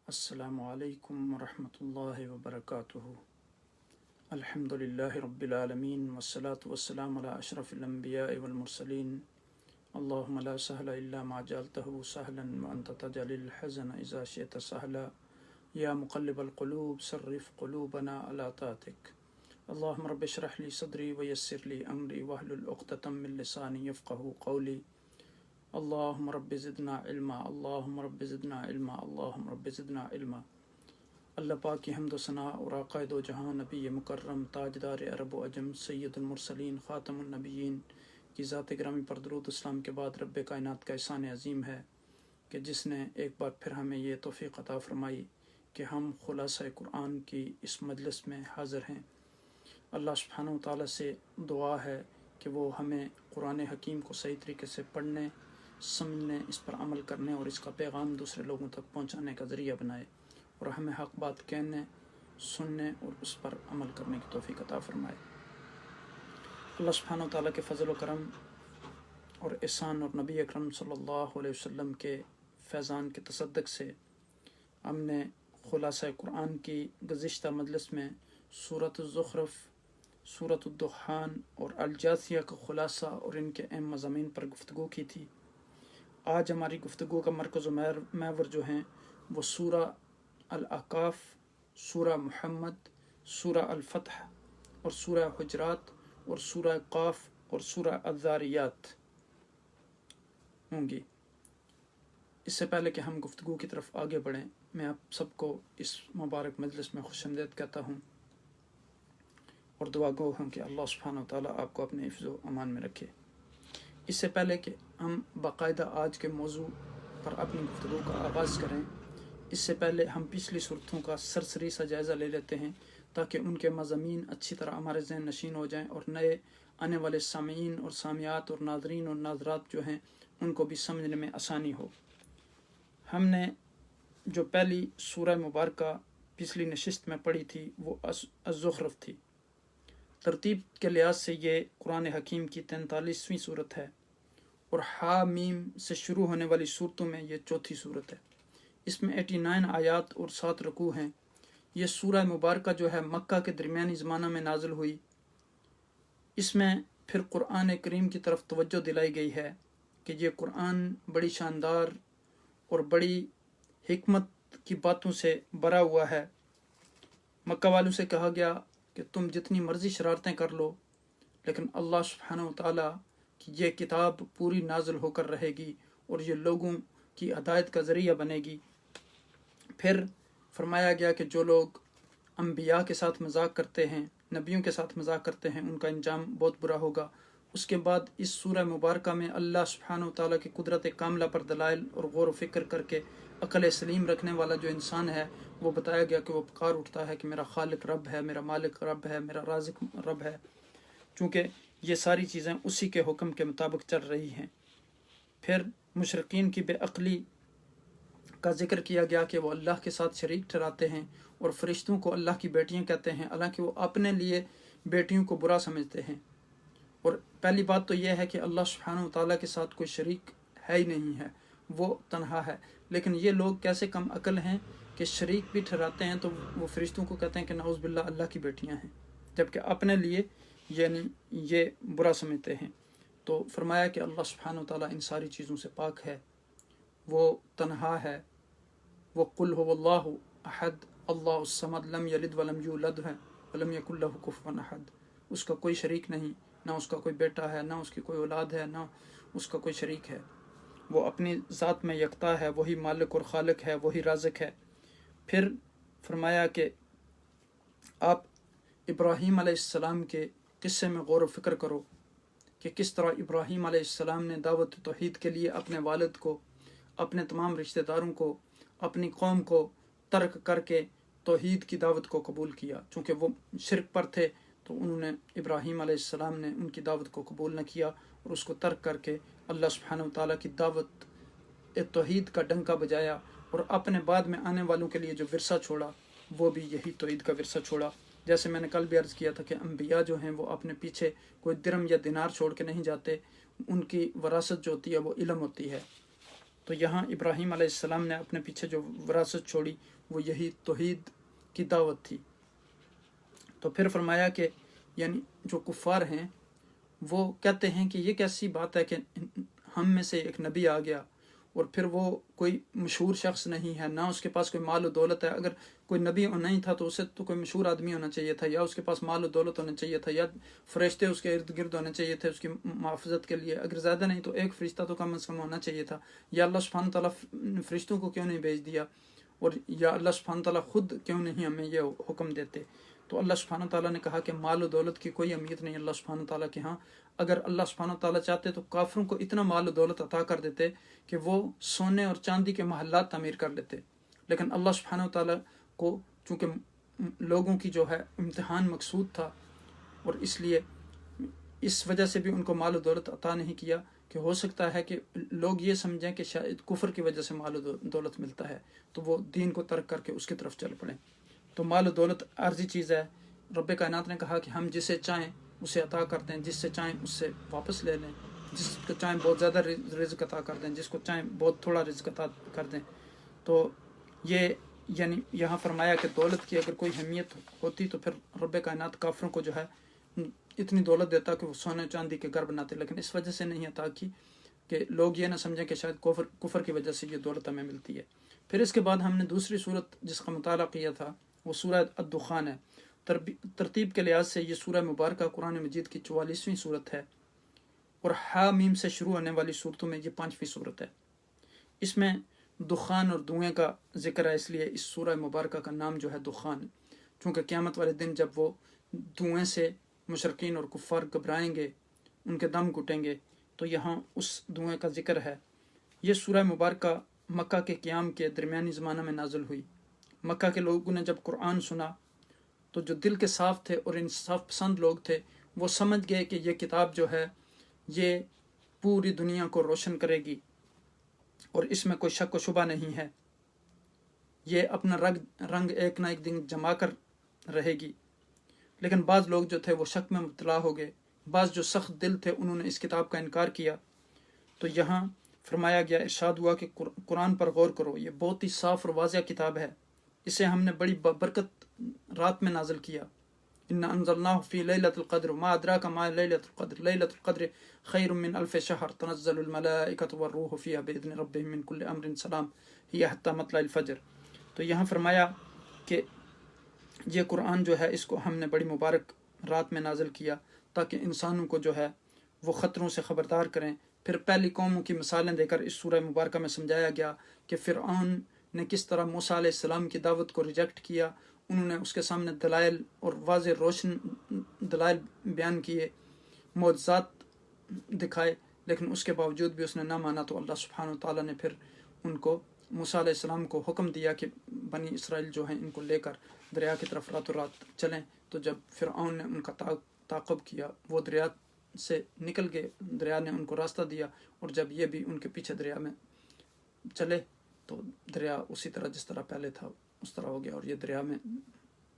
السلام علیکم ورحمۃ اللہ وبرکاتہ۔ الحمدللہ رب العالمین والصلاة والسلام علی اشرف الانبیاء والمرسلین۔ اللہم لا سہل الا ما جعلتہ سہلا وانت تجعل الحزن اذا شئت سہلا یا مقلب القلوب صرف قلوبنا علی طاعتک۔ اللہم رب اشرح لی صدری ویسر لی امری واحلل عقدۃ من لسانی یفقہوا قولی۔ اللہم رب زدنا علما، اللہم رب زدنا علما، اللہم رب زدنا علما۔ اللہ پاک کی حمد و ثناء اور آقا دو جہاں نبی مکرم تاجدار عرب و عجم سید المرسلین خاتم النبیین کی ذات گرامی پر درود اسلام کے بعد رب کائنات کا احسان عظیم ہے کہ جس نے ایک بار پھر ہمیں یہ توفیق عطا فرمائی کہ ہم خلاصہ قرآن کی اس مجلس میں حاضر ہیں۔ اللہ سبحانہ و تعالیٰ سے دعا ہے کہ وہ ہمیں قرآن حکیم کو صحیح طریقے سے پڑھنے، سمجھنے، اس پر عمل کرنے اور اس کا پیغام دوسرے لوگوں تک پہنچانے کا ذریعہ بنائے، اور ہمیں حق بات کہنے، سننے اور اس پر عمل کرنے کی توفیق عطا فرمائے۔ اللہ سبحانہ و تعالیٰ کے فضل و کرم اور احسان اور نبی اکرم صلی اللہ علیہ وسلم کے فیضان کے تصدق سے ہم نے خلاصہ قرآن کی گزشتہ مجلس میں سورۃ الزخرف، سورۃ الدخان اور الجاثیہ کا خلاصہ اور ان کے اہم مضامین پر گفتگو کی تھی۔ آج ہماری گفتگو کا مرکز و محور جو ہیں وہ سورہ الاحقاف، سورہ محمد، سورہ الفتح اور سورہ حجرات اور سورہ قاف اور سورہ الذاریات ہوں گی۔ اس سے پہلے کہ ہم گفتگو کی طرف آگے بڑھیں، میں آپ سب کو اس مبارک مجلس میں خوش آمدید کہتا ہوں اور دعا گو ہوں کہ اللہ سبحانہ و تعالیٰ آپ کو اپنے حفظ و امان میں رکھے۔ اس سے پہلے کہ ہم باقاعدہ آج کے موضوع پر اپنی گفتگو کا آغاز کریں، اس سے پہلے ہم پچھلی صورتوں کا سرسری سا جائزہ لے لیتے ہیں تاکہ ان کے مضامین اچھی طرح ہمارے ذہن نشین ہو جائیں اور نئے آنے والے سامعین اور سامعات اور ناظرین اور ناظرات جو ہیں ان کو بھی سمجھنے میں آسانی ہو۔ ہم نے جو پہلی سورہ مبارکہ پچھلی نشست میں پڑھی تھی وہ الزخرف تھی۔ ترتیب کے لحاظ سے یہ قرآن حکیم کی 43ویں صورت ہے اور حا میم سے شروع ہونے والی صورتوں میں یہ چوتھی صورت ہے۔ اس میں 89 آیات اور 7 رکوع ہیں۔ یہ سورہ مبارکہ جو ہے مکہ کے درمیانی زمانہ میں نازل ہوئی۔ اس میں پھر قرآن کریم کی طرف توجہ دلائی گئی ہے کہ یہ قرآن بڑی شاندار اور بڑی حکمت کی باتوں سے بھرا ہوا ہے۔ مکہ والوں سے کہا گیا کہ تم جتنی مرضی شرارتیں کر لو، لیکن اللہ سبحانہ و تعالیٰ کی یہ کتاب پوری نازل ہو کر رہے گی اور یہ لوگوں کی ہدایت کا ذریعہ بنے گی۔ پھر فرمایا گیا کہ جو لوگ انبیاء کے ساتھ مذاق کرتے ہیں، نبیوں کے ساتھ مذاق کرتے ہیں، ان کا انجام بہت برا ہوگا۔ اس کے بعد اس سورہ مبارکہ میں اللہ سبحانہ و تعالیٰ کی قدرت کاملہ پر دلائل اور غور و فکر کر کے عقل سلیم رکھنے والا جو انسان ہے وہ بتایا گیا کہ وہ پکار اٹھتا ہے کہ میرا خالق رب ہے، میرا مالک رب ہے، میرا رازق رب ہے، چونکہ یہ ساری چیزیں اسی کے حکم کے مطابق چل رہی ہیں۔ پھر مشرکین کی بے عقلی کا ذکر کیا گیا کہ وہ اللہ کے ساتھ شریک ٹھہراتے ہیں اور فرشتوں کو اللہ کی بیٹیاں کہتے ہیں، حالانکہ وہ اپنے لیے بیٹیوں کو برا سمجھتے ہیں۔ اور پہلی بات تو یہ ہے کہ اللہ سبحانہ و تعالیٰ کے ساتھ کوئی شریک ہے ہی نہیں ہے، وہ تنہا ہے، لیکن یہ لوگ کیسے کم عقل ہیں کہ شریک بھی ٹھہراتے ہیں تو وہ فرشتوں کو کہتے ہیں کہ نعوذ باللہ اللہ کی بیٹیاں ہیں، جبکہ اپنے لیے یعنی یہ برا سمجھتے ہیں۔ تو فرمایا کہ اللہ سبحانہ و تعالیٰ ان ساری چیزوں سے پاک ہے، وہ تنہا ہے، وہ قل هو اللہ احد اللہ الصمد لم یلد ولم یولد ہے ولم یکن لہ کفوا احد۔ اس کا کوئی شریک نہیں، نہ اس کا کوئی بیٹا ہے، نہ اس کی کوئی اولاد ہے، نہ اس کا کوئی شریک ہے۔ وہ اپنی ذات میں یکتا ہے، وہی مالک اور خالق ہے، وہی رازق ہے۔ پھر فرمایا کہ آپ ابراہیم علیہ السلام کے قصے میں غور و فکر کرو کہ کس طرح ابراہیم علیہ السلام نے دعوت توحید کے لیے اپنے والد کو، اپنے تمام رشتہ داروں کو، اپنی قوم کو ترک کر کے توحید کی دعوت کو قبول کیا۔ چونکہ وہ شرک پر تھے تو انہوں نے ابراہیم علیہ السلام نے ان کی دعوت کو قبول نہ کیا اور اس کو ترک کر کے اللہ سبحانہ و تعالیٰ کی دعوت توحید کا ڈنکا بجایا، اور اپنے بعد میں آنے والوں کے لیے جو ورثہ چھوڑا وہ بھی یہی توحید کا ورثہ چھوڑا۔ جیسے میں نے کل بھی عرض کیا تھا کہ انبیاء جو ہیں وہ اپنے پیچھے کوئی درم یا دینار چھوڑ کے نہیں جاتے، ان کی وراثت جو ہوتی ہے وہ علم ہوتی ہے۔ تو یہاں ابراہیم علیہ السلام نے اپنے پیچھے جو وراثت چھوڑی وہ یہی توحید کی دعوت تھی۔ تو پھر فرمایا کہ یعنی جو کفار ہیں وہ کہتے ہیں کہ یہ کیسی بات ہے کہ ہم میں سے ایک نبی آ گیا اور پھر وہ کوئی مشہور شخص نہیں ہے، نہ اس کے پاس کوئی مال و دولت ہے۔ اگر کوئی نبی نہیں تھا تو اسے تو کوئی مشہور آدمی ہونا چاہیے تھا، یا اس کے پاس مال و دولت ہونا چاہیے تھا، یا فرشتے اس کے ارد گرد ہونے چاہیے تھے اس کی محافظت کے لیے، اگر زیادہ نہیں تو ایک فرشتہ تو کم از کم ہونا چاہیے تھا۔ یا اللہ سبحانہ تعالیٰ نے فرشتوں کو کیوں نہیں بھیج دیا، اور یا اللہ سبحانہ تعالیٰ خود کیوں نہیں ہمیں یہ حکم دیتے۔ تو اللہ سبحانہ تعالیٰ نے کہا کہ مال و دولت کی کوئی اہمیت نہیں اللہ سبحانہ تعالیٰ کے ہاں۔ اگر اللہ سبحانہ تعالیٰ چاہتے تو کافروں کو اتنا مال و دولت عطا کر دیتے کہ وہ سونے اور چاندی کے محلات تعمیر کر لیتے، لیکن اللہ سبحانہ تعالیٰ کو چونکہ لوگوں کی جو ہے امتحان مقصود تھا، اور اس لیے اس وجہ سے بھی ان کو مال و دولت عطا نہیں کیا کہ ہو سکتا ہے کہ لوگ یہ سمجھیں کہ شاید کفر کی وجہ سے مال و دولت ملتا ہے تو وہ دین کو ترک کر کے اس کی طرف چل پڑیں۔ تو مال و دولت عارضی چیز ہے۔ رب کائنات نے کہا کہ ہم جسے چاہیں اسے عطا کر دیں، جس سے چاہیں اس سے واپس لے لیں، جس کو چاہیں بہت زیادہ رزق عطا کر دیں، جس کو چاہیں بہت تھوڑا رزق عطا کر دیں۔ تو یہ یعنی یہاں فرمایا کہ دولت کی اگر کوئی اہمیت ہوتی تو پھر رب کائنات کافروں کو جو ہے اتنی دولت دیتا کہ وہ سونے چاندی کے گھر بناتے، لیکن اس وجہ سے نہیں عطا کی کہ لوگ یہ نہ سمجھیں کہ شاید کفر کی وجہ سے یہ دولت ہمیں ملتی ہے۔ پھر اس کے بعد ہم نے دوسری صورت جس کا مطالعہ کیا تھا وہ سورہ الدخان ہے۔ ترتیب کے لحاظ سے یہ سورہ مبارکہ قرآن مجید کی 44ویں صورت ہے، اور حامیم سے شروع ہونے والی صورتوں میں یہ 5ویں صورت ہے۔ اس میں دخان اور دھوئیں کا ذکر ہے، اس لیے اس سورہ مبارکہ کا نام جو ہے دخان، چونکہ قیامت والے دن جب وہ دھوئیں سے مشرکین اور کفار گھبرائیں گے، ان کے دم گھٹیں گے، تو یہاں اس دھوئیں کا ذکر ہے۔ یہ سورہ مبارکہ مکہ کے قیام کے درمیانی زمانہ میں نازل ہوئی۔ مکہ کے لوگوں نے جب قرآن سنا تو جو دل کے صاف تھے اور انصاف پسند لوگ تھے وہ سمجھ گئے کہ یہ کتاب جو ہے یہ پوری دنیا کو روشن کرے گی اور اس میں کوئی شک و شبہ نہیں ہے، یہ اپنا رنگ ایک نہ ایک دن جما کر رہے گی۔ لیکن بعض لوگ جو تھے وہ شک میں مبتلا ہو گئے، بعض جو سخت دل تھے انہوں نے اس کتاب کا انکار کیا۔ تو یہاں فرمایا گیا، ارشاد ہوا کہ قرآن پر غور کرو، یہ بہت ہی صاف اور واضح کتاب ہے، اسے ہم نے بڑی برکت رات میں نازل کیا۔ انا انزلناہ فی لیلۃ القدر ما ادراک ما لیلۃ القدر لیلۃ القدر خیر من الف شہر تنزل الملائکۃ والروح فیہا باذن ربہم من کل امر سلام ہی حتی مطلع الفجر۔ تو یہاں فرمایا کہ یہ قرآن جو ہے اس کو ہم نے بڑی مبارک رات میں نازل کیا تاکہ انسانوں کو جو ہے وہ خطروں سے خبردار کریں۔ پھر پہلی قوموں کی مثالیں دے کر اس سورہ مبارکہ میں سمجھایا گیا کہ فرعون نے کس طرح موسیٰ علیہ السلام کی دعوت کو ریجیکٹ کیا، انہوں نے اس کے سامنے دلائل اور واضح روشن دلائل بیان کیے، معجزات دکھائے، لیکن اس کے باوجود بھی اس نے نہ مانا۔ تو اللہ سبحانہ وتعالیٰ نے پھر ان کو موسیٰ علیہ السلام کو حکم دیا کہ بنی اسرائیل جو ہیں ان کو لے کر دریا کی طرف راتوں رات چلیں۔ تو جب فرعون نے ان کا تعاقب کیا وہ دریا سے نکل گئے، دریا نے ان کو راستہ دیا، اور جب یہ بھی ان کے پیچھے دریا میں چلے تو دریا اسی طرح جس طرح پہلے تھا اس طرح ہو گیا، اور یہ دریا میں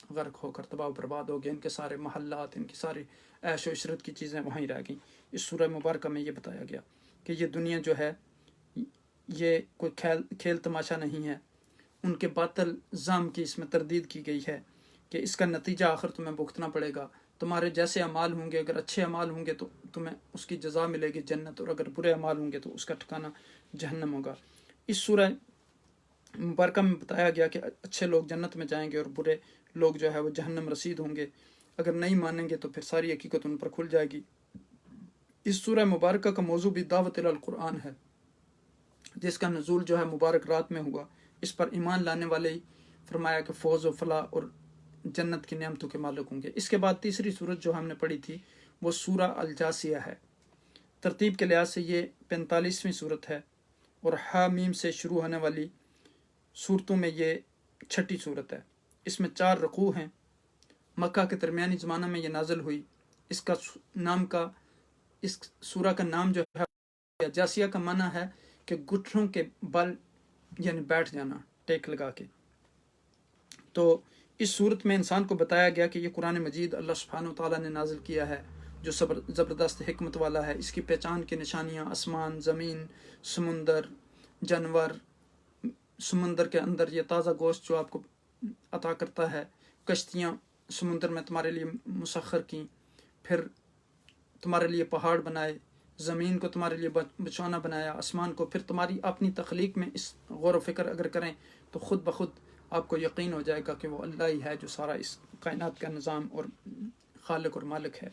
غرق ہو کر تباہ و برباد ہو گیا۔ ان کے سارے محلات، ان کی ساری عیش و عشرت کی چیزیں وہیں رہ گئیں۔ اس سورہ مبارکہ میں یہ بتایا گیا کہ یہ دنیا جو ہے یہ کوئی کھیل تماشا نہیں ہے۔ ان کے باطل ظام کی اس میں تردید کی گئی ہے کہ اس کا نتیجہ آخر تمہیں بھگتنا پڑے گا، تمہارے جیسے اعمال ہوں گے، اگر اچھے اعمال ہوں گے تو تمہیں اس کی جزا ملے گی جنت، اور اگر برے اعمال ہوں گے تو اس کا ٹھکانہ جہنم ہوگا۔ اس سورہ مبارکہ میں بتایا گیا کہ اچھے لوگ جنت میں جائیں گے اور برے لوگ جو ہے وہ جہنم رسید ہوں گے، اگر نہیں مانیں گے تو پھر ساری حقیقت ان پر کھل جائے گی۔ اس سورہ مبارکہ کا موضوع بھی دعوت القرآن ہے، جس کا نزول جو ہے مبارک رات میں ہوا۔ اس پر ایمان لانے والے ہی فرمایا کہ فوز و فلاح اور جنت کی نعمتوں کے مالک ہوں گے۔ اس کے بعد تیسری صورت جو ہم نے پڑھی تھی وہ سورہ الجاسیہ ہے۔ ترتیب کے لحاظ سے یہ 45ویں صورت ہے، اور حامیم سے شروع ہونے والی صورتوں میں یہ 6ٹھی صورت ہے۔ اس میں 4 رکوع ہیں۔ مکہ کے درمیانی زمانہ میں یہ نازل ہوئی۔ اس سورہ کا نام جو ہے جاسیہ کا معنی ہے کہ گھٹنوں کے بل، یعنی بیٹھ جانا ٹیک لگا کے۔ تو اس صورت میں انسان کو بتایا گیا کہ یہ قرآن مجید اللہ سبحانہ وتعالیٰ نے نازل کیا ہے جو زبردست حکمت والا ہے۔ اس کی پہچان کی نشانیاں آسمان، زمین، سمندر جانور، سمندر کے اندر یہ تازہ گوشت جو آپ کو عطا کرتا ہے، کشتیاں سمندر میں تمہارے لیے مسخر کی، پھر تمہارے لیے پہاڑ بنائے، زمین کو تمہارے لیے بچھونا بنایا، آسمان کو، پھر تمہاری اپنی تخلیق میں اس غور و فکر اگر کریں تو خود بخود آپ کو یقین ہو جائے گا کہ وہ اللہ ہی ہے جو سارا اس کائنات کا نظام اور خالق اور مالک ہے،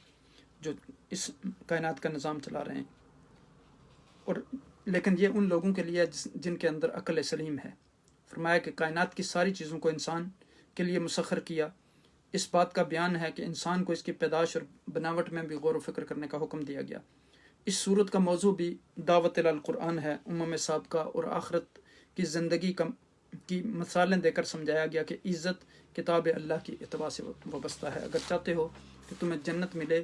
جو اس کائنات کا نظام چلا رہے ہیں۔ اور لیکن یہ ان لوگوں کے لیے جن کے اندر عقل سلیم ہے۔ فرمایا کہ کائنات کی ساری چیزوں کو انسان کے لیے مسخر کیا۔ اس بات کا بیان ہے کہ انسان کو اس کی پیدائش اور بناوٹ میں بھی غور و فکر کرنے کا حکم دیا گیا۔ اس صورت کا موضوع بھی دعوت القرآن ہے، سابقہ اور آخرت کی زندگی کی مثالیں دے کر سمجھایا گیا کہ عزت کتاب اللہ کی اتباع سے وابستہ ہے۔ اگر چاہتے ہو کہ تمہیں جنت ملے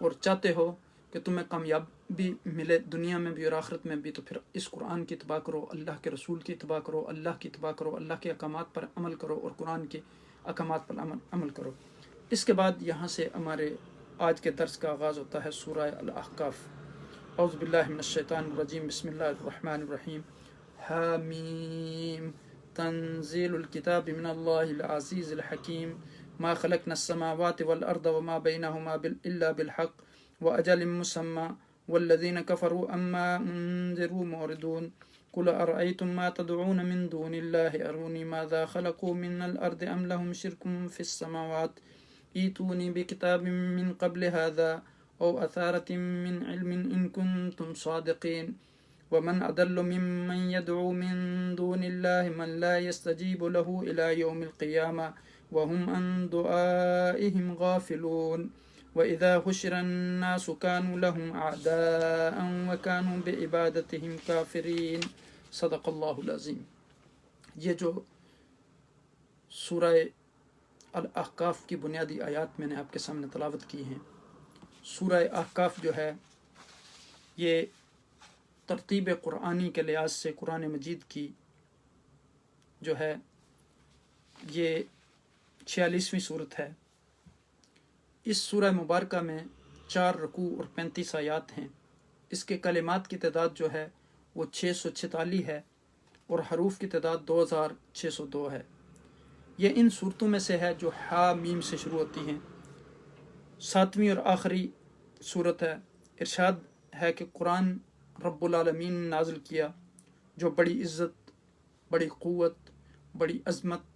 اور چاہتے ہو کہ تمہیں کامیابی ملے دنیا میں بھی اور آخرت میں بھی، تو پھر اس قرآن کی اتباع کرو، اللہ کے رسول کی اتباع کرو، اللہ کی اتباع کرو، اللہ کے احکامات پر عمل کرو اور قرآن کے احکامات پر عمل کرو۔ اس کے بعد یہاں سے ہمارے آج کے درس کا آغاز ہوتا ہے سورہ الاحقاف۔ اعوذ باللہ من الشیطان الرجیم، بسم اللہ الرحمن الرحیم۔ حامیم تنزیل الکتاب من اللہ العزیز الحکیم، ما خلقنا السماوات والارض وما بینہما الا بالحق واجل مسمى والذین کفروا اما انذروا معرضون۔ قل ارأيتم ما تدعون من دون الله اروني ماذا خلقوا من الارض ام لهم شرك في السماوات ایتونی بکتاب من قبل هذا او اثارة من علم ان كنتم صادقین۔ ومن اضل ممن يدعو من دون الله من لا يستجيب له الى يوم القيامة وهم عن دعائهم غافلون۔ وإذا حشر الناس كانوا لهم أعداء وكانوا بعبادتهم كافرين۔ صدق اللہ العظیم۔ یہ جو سورہ الاحقاف کی بنیادی آیات میں نے آپ کے سامنے تلاوت کی ہیں، سورہ احقاف جو ہے یہ ترتیب قرآنی کے لحاظ سے قرآن مجید کی جو ہے یہ 46ویں صورت ہے۔ اس سورہ مبارکہ میں 4 رکوع اور 35 آیات ہیں۔ اس کے کلمات کی تعداد جو ہے وہ 646 ہے اور حروف کی تعداد 2602 ہے۔ یہ ان صورتوں میں سے ہے جو حامیم سے شروع ہوتی ہیں۔ 7ویں اور آخری صورت ہے۔ ارشاد ہے کہ قرآن رب العالمین نے نازل کیا جو بڑی عزت، بڑی قوت، بڑی عظمت،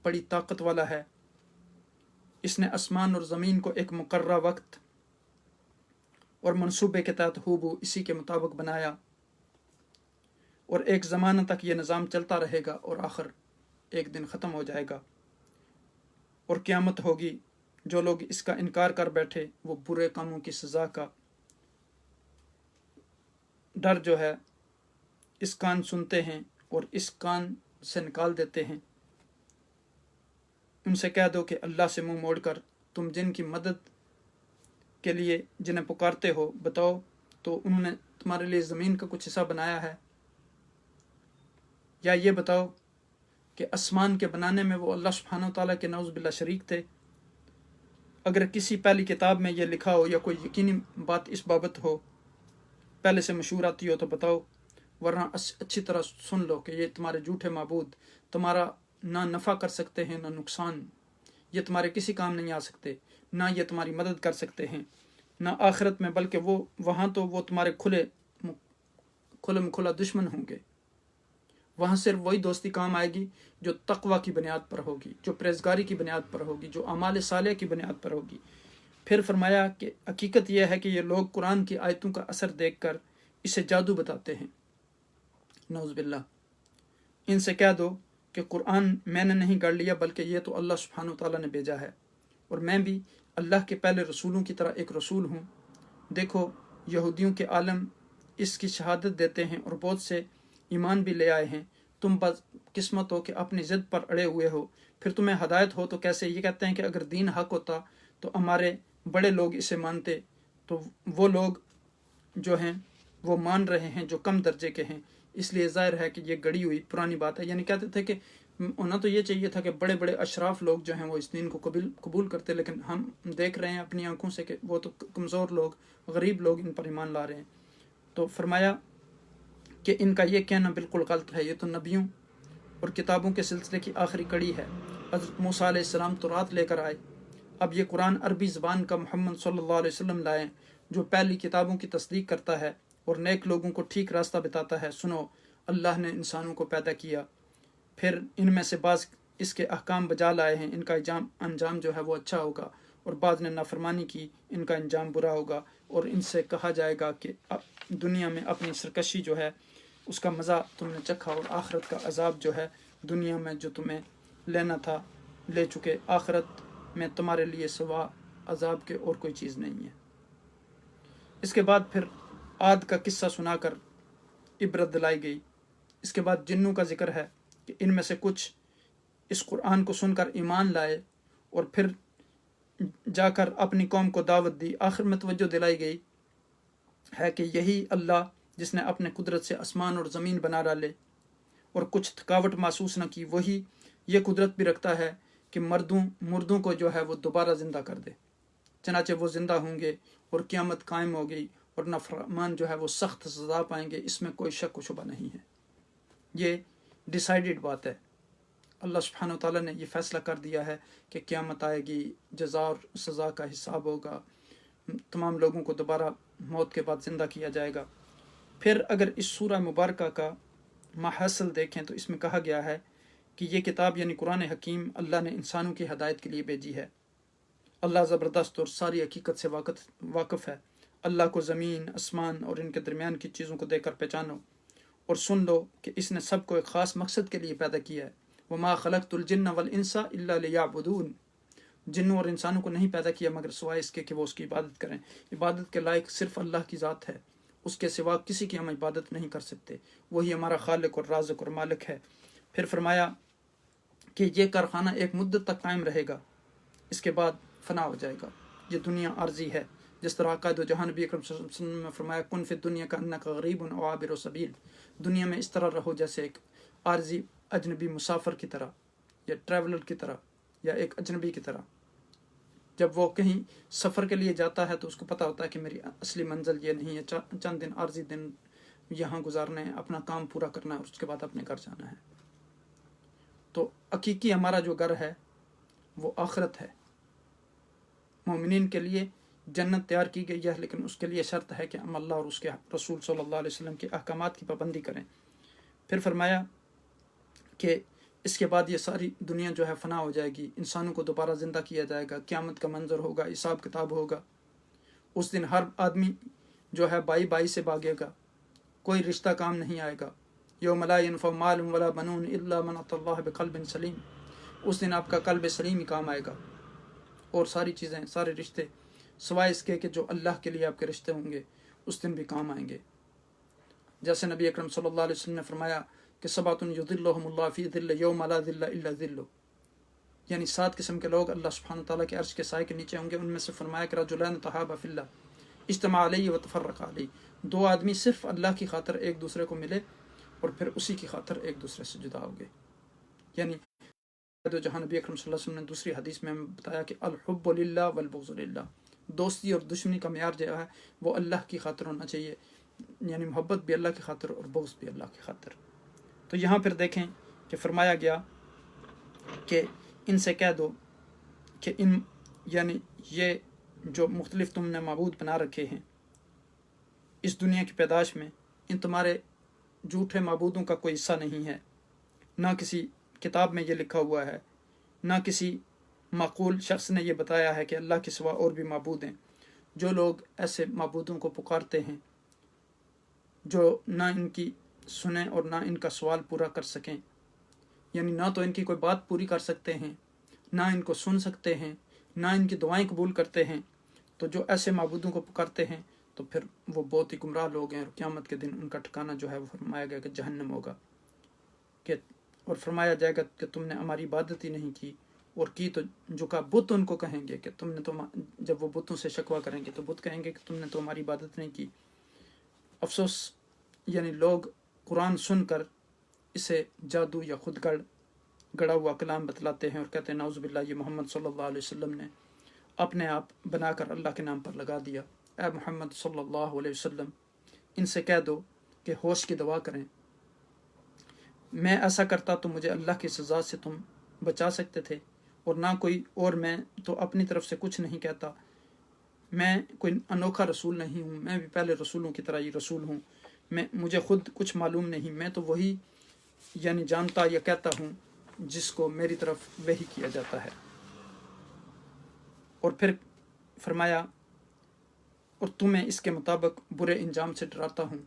بڑی طاقت والا ہے۔ اس نے آسمان اور زمین کو ایک مقررہ وقت اور منصوبے کے تحت ہو اسی کے مطابق بنایا، اور ایک زمانہ تک یہ نظام چلتا رہے گا اور آخر ایک دن ختم ہو جائے گا اور قیامت ہوگی۔ جو لوگ اس کا انکار کر بیٹھے وہ برے کاموں کی سزا کا ڈر جو ہے اس کان سنتے ہیں اور اس کان سے نکال دیتے ہیں۔ ان سے کہہ دو کہ اللہ سے منہ موڑ کر تم جن کی مدد کے لیے جنہیں پکارتے ہو بتاؤ تو انہوں نے تمہارے لیے زمین کا کچھ حصہ بنایا ہے، یا یہ بتاؤ کہ آسمان کے بنانے میں وہ اللہ سبحانہ و تعالیٰ کے نعوذ باللہ شریک تھے۔ اگر کسی پہلی کتاب میں یہ لکھا ہو یا کوئی یقینی بات اس بابت ہو پہلے سے مشہور آتی ہو تو بتاؤ، ورنہ اچھی طرح سن لو کہ یہ تمہارے جھوٹے معبود تمہارا نہ نفع کر سکتے ہیں نہ نقصان، یہ تمہارے کسی کام نہیں آ سکتے، نہ یہ تمہاری مدد کر سکتے ہیں نہ آخرت میں، بلکہ وہ وہاں تو وہ تمہارے کھلے کھلا دشمن ہوں گے۔ وہاں صرف وہی دوستی کام آئے گی جو تقوی کی بنیاد پر ہوگی، جو پرہیزگاری کی بنیاد پر ہوگی، جو اعمال صالحہ کی بنیاد پر ہوگی۔ پھر فرمایا کہ حقیقت یہ ہے کہ یہ لوگ قرآن کی آیتوں کا اثر دیکھ کر اسے جادو بتاتے ہیں، نعوذ باللہ۔ ان سے کہہ دو کہ قرآن میں نے نہیں گڑھ لیا بلکہ یہ تو اللہ سبحانہ وتعالیٰ نے بھیجا ہے، اور میں بھی اللہ کے پہلے رسولوں کی طرح ایک رسول ہوں۔ دیکھو یہودیوں کے عالم اس کی شہادت دیتے ہیں اور بہت سے ایمان بھی لے آئے ہیں، تم بس قسمت ہو کہ اپنی ضد پر اڑے ہوئے ہو۔ پھر تمہیں ہدایت ہو تو کیسے؟ یہ کہتے ہیں کہ اگر دین حق ہوتا تو ہمارے بڑے لوگ اسے مانتے، تو وہ لوگ جو ہیں وہ مان رہے ہیں جو کم درجے کے ہیں، اس لیے ظاہر ہے کہ یہ گڑی ہوئی پرانی بات ہے۔ یعنی کہتے تھے کہ ہونا تو یہ چاہیے تھا کہ بڑے بڑے اشراف لوگ جو ہیں وہ اس دین کو قبول کرتے، لیکن ہم دیکھ رہے ہیں اپنی آنکھوں سے کہ وہ تو کمزور لوگ، غریب لوگ ان پر ایمان لا رہے ہیں۔ تو فرمایا کہ ان کا یہ کہنا بالکل غلط ہے، یہ تو نبیوں اور کتابوں کے سلسلے کی آخری کڑی ہے۔ حضرت موسیٰ علیہ السلام تورات لے کر آئے، اب یہ قرآن عربی زبان کا محمد صلی اللہ علیہ وسلم لائے جو پہلی کتابوں کی تصدیق کرتا ہے اور نیک لوگوں کو ٹھیک راستہ بتاتا ہے۔ سنو، اللہ نے انسانوں کو پیدا کیا، پھر ان میں سے بعض اس کے احکام بجا لائے ہیں، ان کا انجام جو ہے وہ اچھا ہوگا، اور بعض نے نافرمانی کی، ان کا انجام برا ہوگا۔ اور ان سے کہا جائے گا کہ دنیا میں اپنی سرکشی جو ہے اس کا مزہ تم نے چکھا، اور آخرت کا عذاب جو ہے دنیا میں جو تمہیں لینا تھا لے چکے، آخرت میں تمہارے لیے سوا عذاب کے اور کوئی چیز نہیں ہے۔ اس کے بعد پھر عاد کا قصہ سنا کر عبرت دلائی گئی۔ اس کے بعد جنوں کا ذکر ہے کہ ان میں سے کچھ اس قرآن کو سن کر ایمان لائے اور پھر جا کر اپنی قوم کو دعوت دی۔ آخر میں توجہ دلائی گئی ہے کہ یہی اللہ جس نے اپنے قدرت سے آسمان اور زمین بنا ڈالے اور کچھ تھکاوٹ محسوس نہ کی، وہی یہ قدرت بھی رکھتا ہے کہ مردوں کو جو ہے وہ دوبارہ زندہ کر دے، چنانچہ وہ زندہ ہوں گے اور قیامت قائم ہو گئی، اور نافرمان جو ہے وہ سخت سزا پائیں گے، اس میں کوئی شک و شبہ نہیں ہے۔ یہ ڈیسائیڈڈ بات ہے، اللہ سبحانہ وتعالیٰ نے یہ فیصلہ کر دیا ہے کہ قیامت آئے گی، جزا اور سزا کا حساب ہوگا، تمام لوگوں کو دوبارہ موت کے بعد زندہ کیا جائے گا۔ پھر اگر اس سورہ مبارکہ کا ماحصل دیکھیں تو اس میں کہا گیا ہے کہ یہ کتاب یعنی قرآن حکیم اللہ نے انسانوں کی ہدایت کے لیے بھیجی ہے۔ اللہ زبردست اور ساری حقیقت سے واقف ہے۔ اللہ کو زمین، آسمان اور ان کے درمیان کی چیزوں کو دیکھ کر پہچانو اور سن لو کہ اس نے سب کو ایک خاص مقصد کے لیے پیدا کیا ہے۔ وما خلقت الجن والانس الا لیعبدون، جنوں اور انسانوں کو نہیں پیدا کیا مگر سوائے اس کے کہ وہ اس کی عبادت کریں۔ عبادت کے لائق صرف اللہ کی ذات ہے، اس کے سوا کسی کی ہم عبادت نہیں کر سکتے، وہی ہمارا خالق اور رازق اور مالک ہے۔ پھر فرمایا کہ یہ کارخانہ ایک مدت تک قائم رہے گا، اس کے بعد فنا ہو جائے گا۔ یہ دنیا عارضی ہے، جس طرح قائد و جہان نبی اکرم صلی اللہ علیہ وسلم نے فرمایا کن فی الدنیا کانک غریب او عابر سبیل، دنیا میں اس طرح رہو جیسے ایک عارضی اجنبی مسافر کی طرح یا ٹریولر کی طرح یا ایک اجنبی کی طرح۔ جب وہ کہیں سفر کے لیے جاتا ہے تو اس کو پتہ ہوتا ہے کہ میری اصلی منزل یہ نہیں ہے، چند دن عارضی دن یہاں گزارنے ہیں، اپنا کام پورا کرنا ہے اور اس کے بعد اپنے گھر جانا ہے۔ تو حقیقی ہمارا جو گھر ہے وہ آخرت ہے۔ مومنین کے لیے جنت تیار کی گئی ہے، لیکن اس کے لیے شرط ہے کہ ہم اللہ اور اس کے رسول صلی اللہ علیہ وسلم کے احکامات کی پابندی کریں۔ پھر فرمایا کہ اس کے بعد یہ ساری دنیا جو ہے فنا ہو جائے گی، انسانوں کو دوبارہ زندہ کیا جائے گا، قیامت کا منظر ہوگا، حساب کتاب ہوگا۔ اس دن ہر آدمی جو ہے بائی سے بھاگے گا، کوئی رشتہ کام نہیں آئے گا۔ یوم لا ینفع مال ولا بنون الا من اتى اللہ بقلب سلیم، اس دن آپ کا قلب سلیم ہی کام آئے گا، اور ساری چیزیں، سارے رشتے سوائے اس کے کہ جو اللہ کے لیے آپ کے رشتے ہوں گے اس دن بھی کام آئیں گے۔ جیسے نبی اکرم صلی اللہ علیہ وسلم نے فرمایا کہ سبعۃ یظلھم اللہ فی ظل یوم لا ظل الا ظلہ، یعنی 7 قسم کے لوگ اللہ سبحانہ تعالیٰ کے عرش کے سائے کے نیچے ہوں گے۔ ان میں سے فرمایا کہ رجلان تحابا فی اللہ اجتمع علیہ وتفرقا علیہ، 2 آدمی صرف اللہ کی خاطر ایک دوسرے کو ملے اور پھر اسی کی خاطر ایک دوسرے سے جدا ہو گئے۔ یعنی جہاں نبی اکرم صلی اللہ علیہ وسلم نے دوسری حدیث میں ہمیں بتایا کہ الحب للہ والبغض للہ، دوستی اور دشمنی کا معیار جو ہے وہ اللہ کی خاطر ہونا چاہیے، یعنی محبت بھی اللہ کی خاطر اور بغض بھی اللہ کی خاطر۔ تو یہاں پھر دیکھیں کہ فرمایا گیا کہ ان سے کہہ دو کہ یعنی یہ جو مختلف تم نے معبود بنا رکھے ہیں اس دنیا کی پیدائش میں، ان تمہارے جھوٹے معبودوں کا کوئی حصہ نہیں ہے، نہ کسی کتاب میں یہ لکھا ہوا ہے، نہ کسی معقول شخص نے یہ بتایا ہے کہ اللہ کے سوا اور بھی معبود ہیں۔ جو لوگ ایسے معبودوں کو پکارتے ہیں جو نہ ان کی سنیں اور نہ ان کا سوال پورا کر سکیں، یعنی نہ تو ان کی کوئی بات پوری کر سکتے ہیں، نہ ان کو سن سکتے ہیں، نہ ان کی دعائیں قبول کرتے ہیں، تو جو ایسے معبودوں کو پکارتے ہیں تو پھر وہ بہت ہی گمراہ لوگ ہیں، اور قیامت کے دن ان کا ٹھکانہ جو ہے وہ فرمایا گیا کہ جہنم ہوگا، کہ اور فرمایا جائے گا کہ تم نے ہماری عبادت ہی نہیں کی، اور کی تو جھکا۔ بت ان کو کہیں گے کہ تم نے تو، جب وہ بتوں سے شکوہ کریں گے تو بت کہیں گے کہ تم نے تو ہماری عبادت نہیں کی۔ افسوس، یعنی لوگ قرآن سن کر اسے جادو یا خود گڑا ہوا کلام بتلاتے ہیں اور کہتے ہیں نعوذ باللہ یہ محمد صلی اللہ علیہ وسلم نے اپنے آپ بنا کر اللہ کے نام پر لگا دیا۔ اے محمد صلی اللہ علیہ وسلم، ان سے کہہ دو کہ ہوش کی دعا کریں۔ میں ایسا کرتا تو مجھے اللہ کی سزا سے تم بچا سکتے تھے، اور نہ کوئی اور، میں تو اپنی طرف سے کچھ نہیں کہتا، میں کوئی انوکھا رسول نہیں ہوں، میں بھی پہلے رسولوں کی طرح ہی رسول ہوں، مجھے خود کچھ معلوم نہیں، میں تو وہی جانتا یا کہتا ہوں جس کو میری طرف وحی کیا جاتا ہے۔ اور پھر فرمایا اور تمہیں اس کے مطابق برے انجام سے ڈراتا ہوں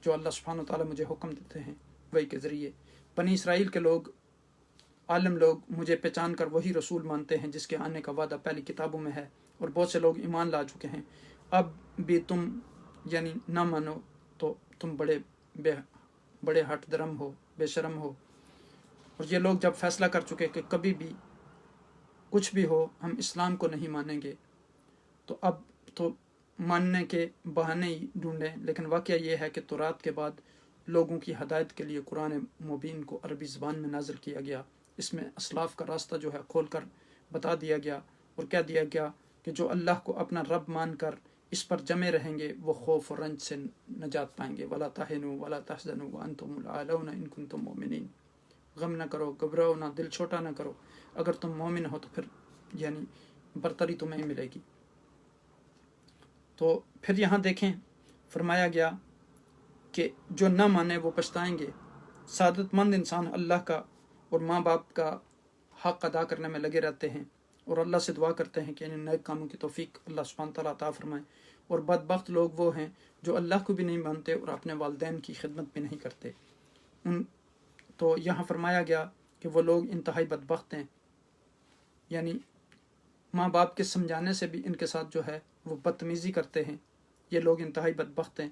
جو اللہ سبحانہ وتعالیٰ مجھے حکم دیتے ہیں وحی کے ذریعے۔ بنی اسرائیل کے لوگ، عالم لوگ مجھے پہچان کر وہی رسول مانتے ہیں جس کے آنے کا وعدہ پہلی کتابوں میں ہے، اور بہت سے لوگ ایمان لا چکے ہیں۔ اب بھی تم نہ مانو تو تم بڑے ہٹ درم ہو، بے شرم ہو۔ اور یہ لوگ جب فیصلہ کر چکے کہ کبھی بھی کچھ بھی ہو ہم اسلام کو نہیں مانیں گے، تو اب تو ماننے کے بہانے ہی ڈھونڈیں۔ لیکن واقعہ یہ ہے کہ تورات کے بعد لوگوں کی ہدایت کے لیے قرآن مبین کو عربی زبان میں نازل کیا گیا۔ اس میں اسلاف کا راستہ جو ہے کھول کر بتا دیا گیا، اور کہہ دیا گیا کہ جو اللہ کو اپنا رب مان کر اس پر جمے رہیں گے وہ خوف اور رنج سے نجات پائیں گے۔ وَلَا تَهِنُوا وَلَا تَحْزَنُوا وَأَنْتُمُ الْأَعْلَوْنَ إِن كُنتُم مُؤْمِنِينَ۔ غم نہ کرو، گھبراؤ نہ، دل چھوٹا نہ کرو، اگر تم مومن ہو تو پھر برتری تمہیں ملے گی۔ تو پھر یہاں دیکھیں فرمایا گیا کہ جو نہ مانے وہ پچھتائیں گے۔ سعادت مند انسان اللہ کا اور ماں باپ کا حق ادا کرنے میں لگے رہتے ہیں، اور اللہ سے دعا کرتے ہیں کہ ان نیک کاموں کی توفیق اللہ سبحانہ تعالیٰ عطا فرمائے۔ اور بدبخت لوگ وہ ہیں جو اللہ کو بھی نہیں مانتے اور اپنے والدین کی خدمت بھی نہیں کرتے۔ تو یہاں فرمایا گیا کہ وہ لوگ انتہائی بدبخت ہیں، ماں باپ کے سمجھانے سے بھی ان کے ساتھ جو ہے وہ بدتمیزی کرتے ہیں۔ یہ لوگ انتہائی بدبخت ہیں،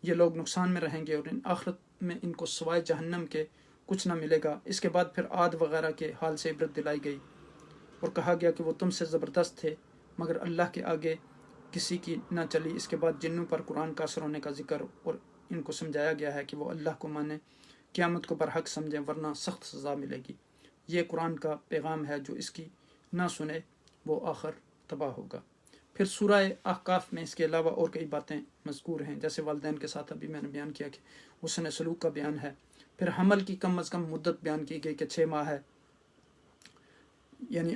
یہ لوگ نقصان میں رہیں گے، اور آخرت میں ان کو سوائے جہنم کے کچھ نہ ملے گا۔ اس کے بعد پھر عاد وغیرہ کے حال سے عبرت دلائی گئی، اور کہا گیا کہ وہ تم سے زبردست تھے مگر اللہ کے آگے کسی کی نہ چلی۔ اس کے بعد جنوں پر قرآن کا اثر ہونے کا ذکر، اور ان کو سمجھایا گیا ہے کہ وہ اللہ کو مانیں، قیامت کو برحق سمجھیں ورنہ سخت سزا ملے گی۔ یہ قرآن کا پیغام ہے، جو اس کی نہ سنے وہ آخر تباہ ہوگا۔ پھر سورہ احقاف میں اس کے علاوہ اور کئی باتیں مذکور ہیں، جیسے والدین کے ساتھ ابھی میں نے بیان کیا کہ حسن سلوک کا بیان ہے۔ پھر حمل کی کم از کم مدت بیان کی گئی کہ 6 ماہ ہے،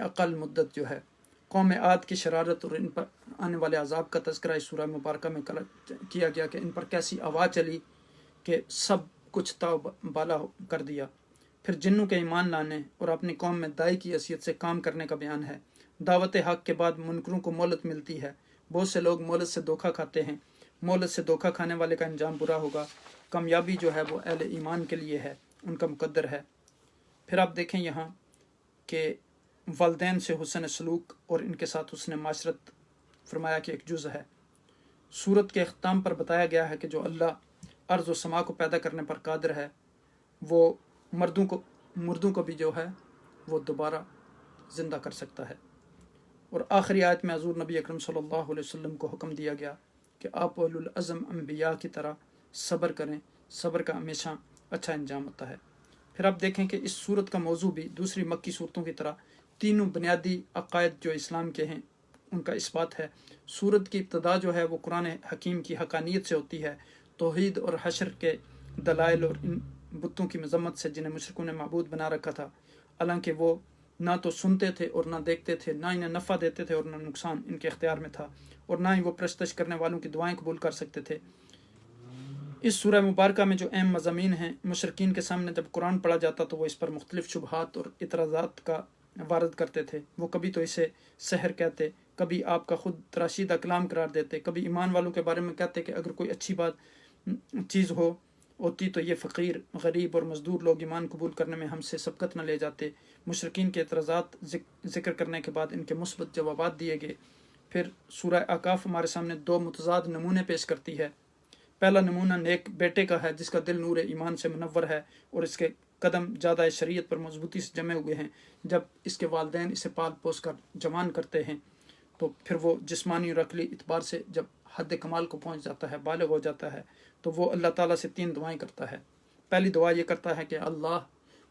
اقل مدت جو ہے۔ قوم عاد کی شرارت اور ان پر آنے والے عذاب کا تذکرہ اس سورہ مبارکہ میں کیا گیا کہ ان پر کیسی آواز چلی کہ سب کچھ تاب بالا کر دیا۔ پھر جنوں کے ایمان لانے اور اپنی قوم میں دائی کی حیثیت سے کام کرنے کا بیان ہے۔ دعوت حق کے بعد منکروں کو مہلت ملتی ہے۔ بہت سے لوگ مہلت سے دھوکہ کھاتے ہیں، مہلت سے دھوکہ کھانے والے کا انجام برا ہوگا۔ کامیابی جو ہے وہ اہل ایمان کے لیے ہے، ان کا مقدر ہے۔ پھر آپ دیکھیں یہاں کہ والدین سے حسن سلوک اور ان کے ساتھ حسن معاشرت فرمایا کہ ایک جزء ہے۔ سورت کے اختتام پر بتایا گیا ہے کہ جو اللہ ارض و سما کو پیدا کرنے پر قادر ہے، وہ مردوں کو بھی جو ہے وہ دوبارہ زندہ کر سکتا ہے۔ اور آخری آیت میں حضور نبی اکرم صلی اللہ علیہ وسلم کو حکم دیا گیا کہ آپ اولو العزم انبیاء کی طرح صبر کریں، صبر کا ہمیشہ اچھا انجام ہوتا ہے۔ پھر آپ دیکھیں کہ اس سورت کا موضوع بھی دوسری مکی صورتوں کی طرح تینوں بنیادی عقائد جو اسلام کے ہیں ان کا اثبات ہے۔ سورت کی ابتدا جو ہے وہ قرآن حکیم کی حقانیت سے ہوتی ہے، توحید اور حشر کے دلائل اور ان بتوں کی مذمت سے جنہیں مشرکوں نے معبود بنا رکھا تھا، حالانکہ وہ نہ تو سنتے تھے اور نہ دیکھتے تھے، نہ انہیں نفع دیتے تھے اور نہ نقصان ان کے اختیار میں تھا، اور نہ ہی وہ پرستش کرنے والوں کی دعائیں قبول کر سکتے تھے۔ اس سورہ مبارکہ میں جو اہم مضامین ہیں، مشرکین کے سامنے جب قرآن پڑھا جاتا تو وہ اس پر مختلف شبہات اور اعتراضات کا وارد کرتے تھے۔ وہ کبھی تو اسے سحر کہتے، کبھی آپ کا خود تراشیدہ کلام قرار دیتے، کبھی ایمان والوں کے بارے میں کہتے کہ اگر کوئی اچھی چیز ہوتی تو یہ فقیر، غریب اور مزدور لوگ ایمان قبول کرنے میں ہم سے سبقت نہ لے جاتے۔ مشرکین کے اعتراضات ذکر کرنے کے بعد ان کے مثبت جوابات دیے گئے۔ پھر سورہ احقاف ہمارے سامنے 2 متضاد نمونے پیش کرتی ہے۔ پہلا نمونہ نیک بیٹے کا ہے جس کا دل نور ایمان سے منور ہے اور اس کے قدم زیادہ شریعت پر مضبوطی سے جمے ہوئے ہیں۔ جب اس کے والدین اسے پال پوس کر جوان کرتے ہیں تو پھر وہ جسمانی اور عقلی اعتبار سے جب حد کمال کو پہنچ جاتا ہے، بالغ ہو جاتا ہے، تو وہ اللہ تعالیٰ سے 3 دعائیں کرتا ہے۔ پہلی دعا یہ کرتا ہے کہ اللہ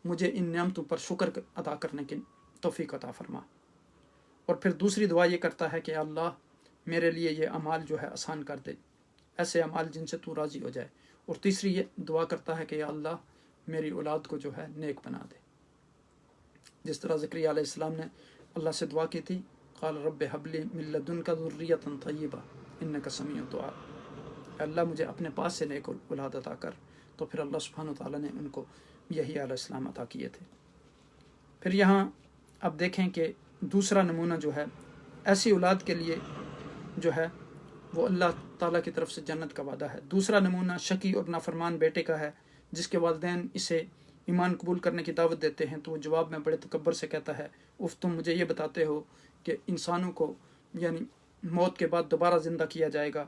مجھے ان نعمتوں پر شکر ادا کرنے کی توفیق عطا فرما، اور پھر دوسری دعا یہ کرتا ہے کہ اللہ میرے لیے یہ اعمال جو ہے آسان کر دے، ایسے اعمال جن سے تو راضی ہو جائے، اور تیسری یہ دعا کرتا ہے کہ یا اللہ میری اولاد کو جو ہے نیک بنا دے، جس طرح زکریا علیہ السلام نے اللہ سے دعا کی تھی، قال رب حب لی من لدنک ذریۃ طیبہ انک سمیع الدعاء، اللہ مجھے اپنے پاس سے نیک اولاد عطا کر، تو پھر اللہ سبحانہ وتعالیٰ نے ان کو یحییٰ علیہ السلام عطا کیے تھے۔ پھر یہاں اب دیکھیں کہ دوسرا نمونہ جو ہے ایسی اولاد کے لیے جو ہے وہ اللہ تعالیٰ کی طرف سے جنت کا وعدہ ہے۔ دوسرا نمونہ شقی اور نافرمان بیٹے کا ہے، جس کے والدین اسے ایمان قبول کرنے کی دعوت دیتے ہیں تو وہ جواب میں بڑے تکبر سے کہتا ہے اف تم مجھے یہ بتاتے ہو کہ انسانوں کو یعنی موت کے بعد دوبارہ زندہ کیا جائے گا،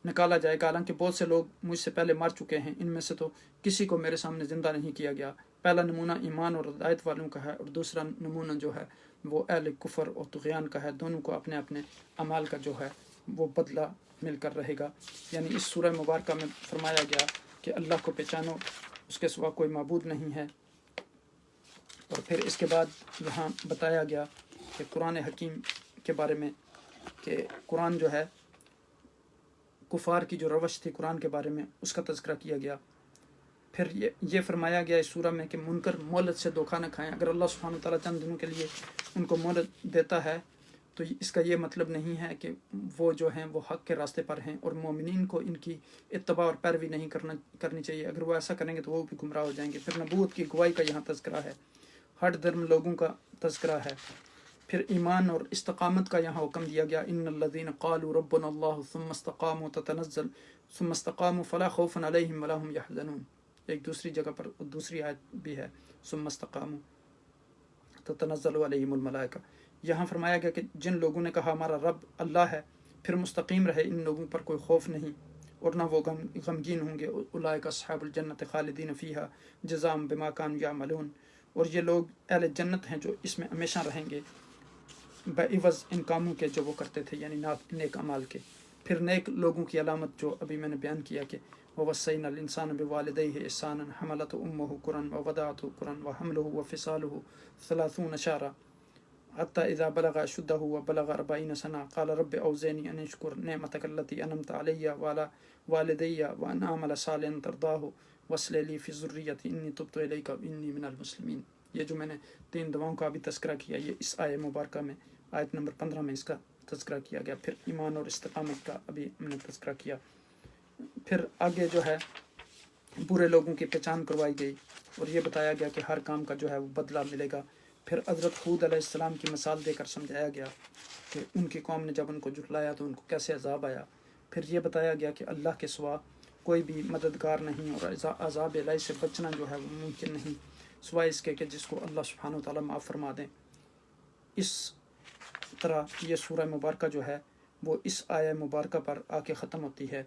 نکالا جائے گا، حالانکہ بہت سے لوگ مجھ سے پہلے مر چکے ہیں، ان میں سے تو کسی کو میرے سامنے زندہ نہیں کیا گیا۔ پہلا نمونہ ایمان اور ہدایت والوں کا ہے، اور دوسرا نمونہ جو ہے وہ اہل کفر اور طغیان کا ہے، دونوں کو اپنے اپنے اعمال کا جو ہے وہ بدلہ مل کر رہے گا۔ یعنی اس سورہ مبارکہ میں فرمایا گیا کہ اللہ کو پہچانو، اس کے سوا کوئی معبود نہیں ہے، اور پھر اس کے بعد یہاں بتایا گیا کہ قرآن حکیم کے بارے میں کہ قرآن جو ہے کفار کی جو روش تھی قرآن کے بارے میں اس کا تذکرہ کیا گیا۔ پھر یہ فرمایا گیا اس سورہ میں کہ منکر مہلت سے دھوکہ نہ کھائیں، اگر اللہ سبحانہ تعالیٰ چند دنوں کے لیے ان کو مہلت دیتا ہے تو اس کا یہ مطلب نہیں ہے کہ وہ جو ہیں وہ حق کے راستے پر ہیں، اور مومنین کو ان کی اتباع اور پیروی نہیں کرنی چاہیے، اگر وہ ایسا کریں گے تو وہ بھی گمراہ ہو جائیں گے۔ پھر نبوت کی گواہی کا یہاں تذکرہ ہے، ہر دھرم لوگوں کا تذکرہ ہے۔ پھر ایمان اور استقامت کا یہاں حکم دیا گیا، ان الذین قالوا ربنا اللہ ثم استقاموا تتنزل ثم استقاموا فلا خوف علیہم ولا هم یحزنون، ایک دوسری جگہ پر دوسری آیت بھی ہے ثم استقاموا تتنزل علیہم الملائکہ۔ یہاں فرمایا گیا کہ جن لوگوں نے کہا ہمارا رب اللہ ہے پھر مستقیم رہے، ان لوگوں پر کوئی خوف نہیں اور نہ وہ غمگین ہوں گے، اولئک اصحاب الجنت خالدین فیہا جزاء بما کانوا یعملون، اور یہ لوگ اہل جنت ہیں جو اس میں ہمیشہ رہیں گے بعوض ان کاموں کے جو وہ کرتے تھے، یعنی نیک اعمال کے۔ پھر نیک لوگوں کی علامت جو ابھی میں نے بیان کیا کہ وَوَصَّيْنَا الْإِنسَانَ بِوَالِدَيْهِ إِحْسَانًا حَمَلَتْهُ أُمُّهُ كُرًا وَوَضَعَتْهُ كُرًا وَحَمْلُهُ وَفِصَالُهُ 30 شهرًا حتى إذا بلغ أشده وبلغ 40 سنة قال رب أوزعني أن أشكر نعمتك التي أنعمت علي وعلى والدي وأن أعمل صالحا ترضاه وأصلح لي في ذريتي إني تبت إليك وإني من المسلمين۔ یہ جو میں نے 3 دعاؤں کا ابھی تذکرہ کیا، یہ اس آیت مبارکہ میں آیت نمبر 15 میں اس کا تذکرہ کیا گیا۔ پھر ایمان اور استقامت کا ابھی ہم نے تذکرہ کیا۔ پھر آگے جو ہے برے لوگوں کی پہچان کروائی گئی اور یہ بتایا گیا کہ ہر کام کا جو ہے وہ بدلہ ملے گا۔ پھر حضرت ہود علیہ السلام کی مثال دے کر سمجھایا گیا کہ ان کی قوم نے جب ان کو جھٹلایا تو ان کو کیسے عذاب آیا۔ پھر یہ بتایا گیا کہ اللہ کے سوا کوئی بھی مددگار نہیں اور عذاب الہی سے بچنا جو ہے وہ ممکن نہیں سوائے اس کے کہ جس کو اللہ سبحانہ وتعالیٰ معاف فرما دیں۔ اس طرح یہ سورہ مبارکہ جو ہے وہ اس آیہ مبارکہ پر آ کے ختم ہوتی ہے،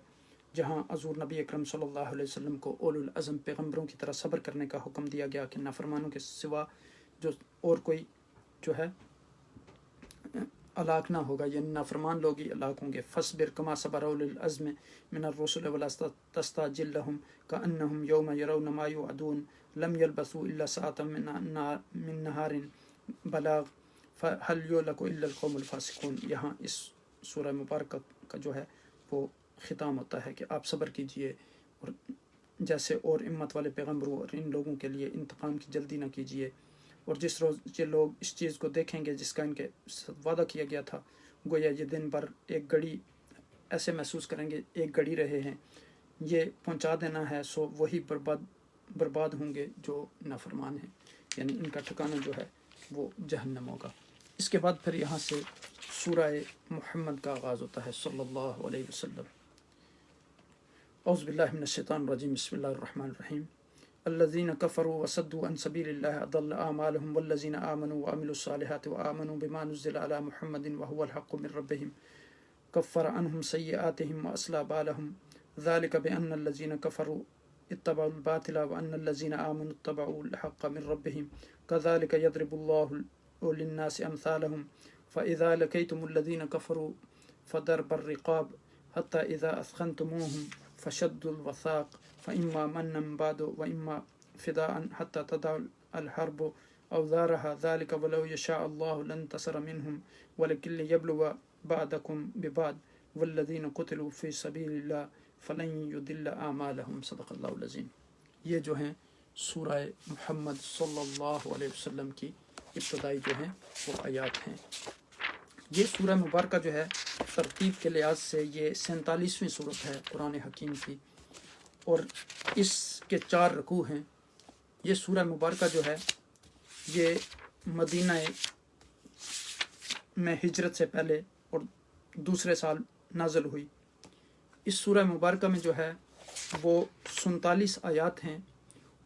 جہاں حضور نبی اکرم صلی اللہ علیہ وسلم کو اولو العزم پیغمبروں کی طرح صبر کرنے کا حکم دیا گیا کہ نافرمانوں کے سوا جو اور کوئی جو ہے ہلاک نہ ہوگا، یعنی نافرمان لوگ ہی ہلاک ہوں گے۔ فاصبر کما صبر اولو العزم من الرسل ولا تستعجل لهم كأنهم يوم يرون ما يوعدون لم يلبثوا الا ساعة من نهار بلاغ فهل يهلك الا القوم الفاسقون۔ یہاں اس سورہ مبارکہ کا جو ہے وہ ختام ہوتا ہے کہ آپ صبر کیجئے اور جیسے اور امت والے پیغمبروں اور ان لوگوں کے لیے انتقام کی جلدی نہ کیجئے، اور جس روز یہ لوگ اس چیز کو دیکھیں گے جس کا ان کے وعدہ کیا گیا تھا، گویا یہ دن بھر ایک گھڑی ایسے محسوس کریں گے ایک گھڑی رہے ہیں، یہ پہنچا دینا ہے، سو وہی برباد ہوں گے جو نافرمان ہیں، یعنی ان کا ٹھکانہ جو ہے وہ جہنم ہوگا۔ اس کے بعد پھر یہاں سے سورہ محمد کا آغاز ہوتا ہے صلی اللہ علیہ وسلم۔ اعوذ باللہ من الشیطان الرجیم، بسم اللہ الرحمن الرحیم۔ الذين كفروا وصدوا عن سبيل الله أضل أعمالهم والذين آمنوا وعملوا الصالحات وآمنوا بما نزل على محمد وهو الحق من ربهم كفر عنهم سيئاتهم وأصلح بالهم ذلك بأن الذين كفروا اتبعوا الباطل وأن الذين آمنوا اتبعوا الحق من ربهم كذلك يضرب الله للناس أمثالهم فإذا لقيتم الذين كفروا فضرب الرقاب حتى إذا أثخنتموهم فشدوا الوثاق فإما منا بعد وإما فداء حتى تضع الحرب أوزارها ذلك ولو يشاء الله لانتصر منهم ولكن ليبلو بعضكم ببعض والذين قتلوا في سبيل الله فلن يضل اعمالهم صدق اللہ العظیم۔ یہ جو ہیں سورہ محمد صلی اللہ علیہ وسلم کی ابتدائی جو ہیں وہ آیات ہیں۔ یہ سورہ مبارکہ جو ہے ترتیب کے لحاظ سے یہ 47ویں سورت ہے قرآن حکیم کی، اور اس کے 4 رکوع ہیں۔ یہ سورہ مبارکہ جو ہے یہ مدینہ میں ہجرت سے پہلے اور دوسرے سال نازل ہوئی۔ اس سورہ مبارکہ میں جو ہے وہ 47 آیات ہیں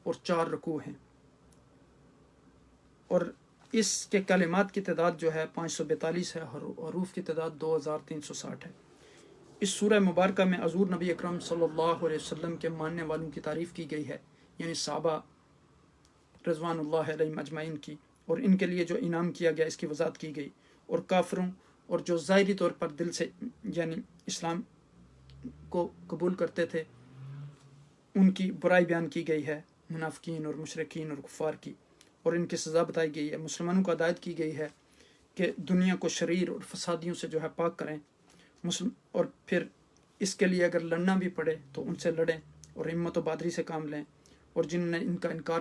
اور 4 رکوع ہیں، اور اس کے کلمات کی تعداد جو ہے 542 ہے، حروف کی تعداد 2360 ہے۔ اس سورہ مبارکہ میں حضور نبی اکرم صلی اللہ علیہ وسلم کے ماننے والوں کی تعریف کی گئی ہے، یعنی صحابہ رضوان اللہ علیہم اجمعین کی، اور ان کے لیے جو انعام کیا گیا اس کی وضاحت کی گئی، اور کافروں اور جو ظاہری طور پر دل سے یعنی اسلام کو قبول کرتے تھے ان کی برائی بیان کی گئی ہے، منافقین اور مشرکین اور کفار کی، اور ان کی سزا بتائی گئی ہے۔ مسلمانوں کو ہدایت کی گئی ہے کہ دنیا کو شریر اور فسادیوں سے جو ہے پاک کریں، اور پھر اس کے لیے اگر لڑنا بھی پڑے تو ان سے لڑیں اور ہمت و بہادری سے کام لیں، اور جنہوں نے ان کا انکار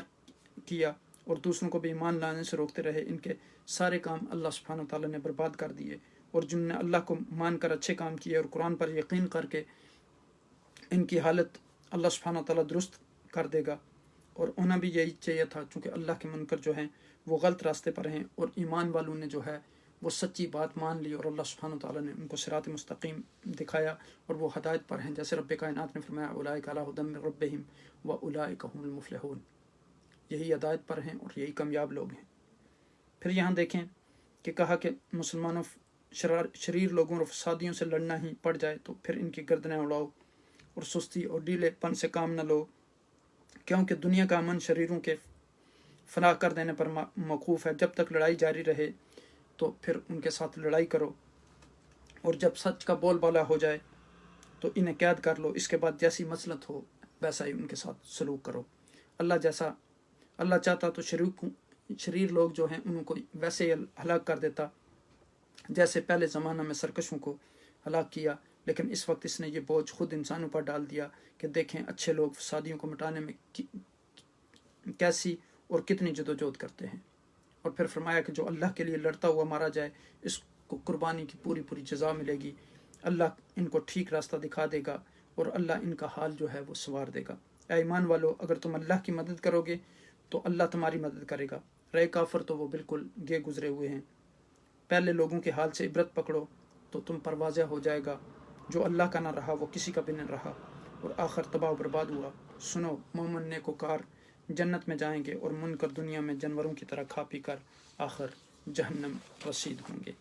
کیا اور دوسروں کو بھی ایمان لانے سے روکتے رہے ان کے سارے کام اللہ سبحانہ تعالیٰ نے برباد کر دیے، اور جنہوں نے اللہ کو مان کر اچھے کام کیے اور قرآن پر یقین کر کے ان کی حالت اللہ سبحانہ تعالیٰ درست کر دے گا۔ اور انہیں بھی یہی چاہیے تھا، چونکہ اللہ کے منکر جو ہیں وہ غلط راستے پر ہیں، اور ایمان والوں نے جو ہے وہ سچی بات مان لی، اور اللہ سبحانہ تعالیٰ نے ان کو صراط مستقیم دکھایا اور وہ ہدایت پر ہیں، جیسے رب کائنات نے فرمایا اولئک علی ھدی من ربہم واولئک هم المفلحون، یہی ہدایت پر ہیں اور یہی کامیاب لوگ ہیں۔ پھر یہاں دیکھیں کہ کہا کہ مسلمانوں شریر لوگوں اور فسادیوں سے لڑنا ہی پڑ جائے تو پھر ان کی گردنیں اڑاؤ اور سستی اور ڈھیلے پن سے کام نہ لو، کیونکہ دنیا کا امن شریروں کے فنا کر دینے پر موقوف ہے۔ جب تک لڑائی جاری رہے تو پھر ان کے ساتھ لڑائی کرو، اور جب سچ کا بول بالا ہو جائے تو انہیں قید کر لو، اس کے بعد جیسی مصلحت ہو ویسا ہی ان کے ساتھ سلوک کرو۔ اللہ چاہتا تو شریر لوگ جو ہیں ان کو ویسے ہی ہلاک کر دیتا جیسے پہلے زمانہ میں سرکشوں کو ہلاک کیا، لیکن اس وقت اس نے یہ بوجھ خود انسانوں پر ڈال دیا کہ دیکھیں اچھے لوگ فسادیوں کو مٹانے میں کیسی اور کتنی جدوجہد کرتے ہیں۔ اور پھر فرمایا کہ جو اللہ کے لیے لڑتا ہوا مارا جائے اس کو قربانی کی پوری پوری جزا ملے گی، اللہ ان کو ٹھیک راستہ دکھا دے گا اور اللہ ان کا حال جو ہے وہ سنوار دے گا۔ اے ایمان والو، اگر تم اللہ کی مدد کرو گے تو اللہ تمہاری مدد کرے گا، رہے کافر تو وہ بالکل گئے گزرے ہوئے ہیں۔ پہلے لوگوں کے حال سے عبرت پکڑو تو تم پر واضح ہو جائے گا، جو اللہ کا نہ رہا وہ کسی کا بھی نہ رہا اور آخر تباہ و برباد ہوا۔ سنو، مومن نیکوکار جنت میں جائیں گے اور منکر دنیا میں جانوروں کی طرح کھا پی کر آخر جہنم رسید ہوں گے۔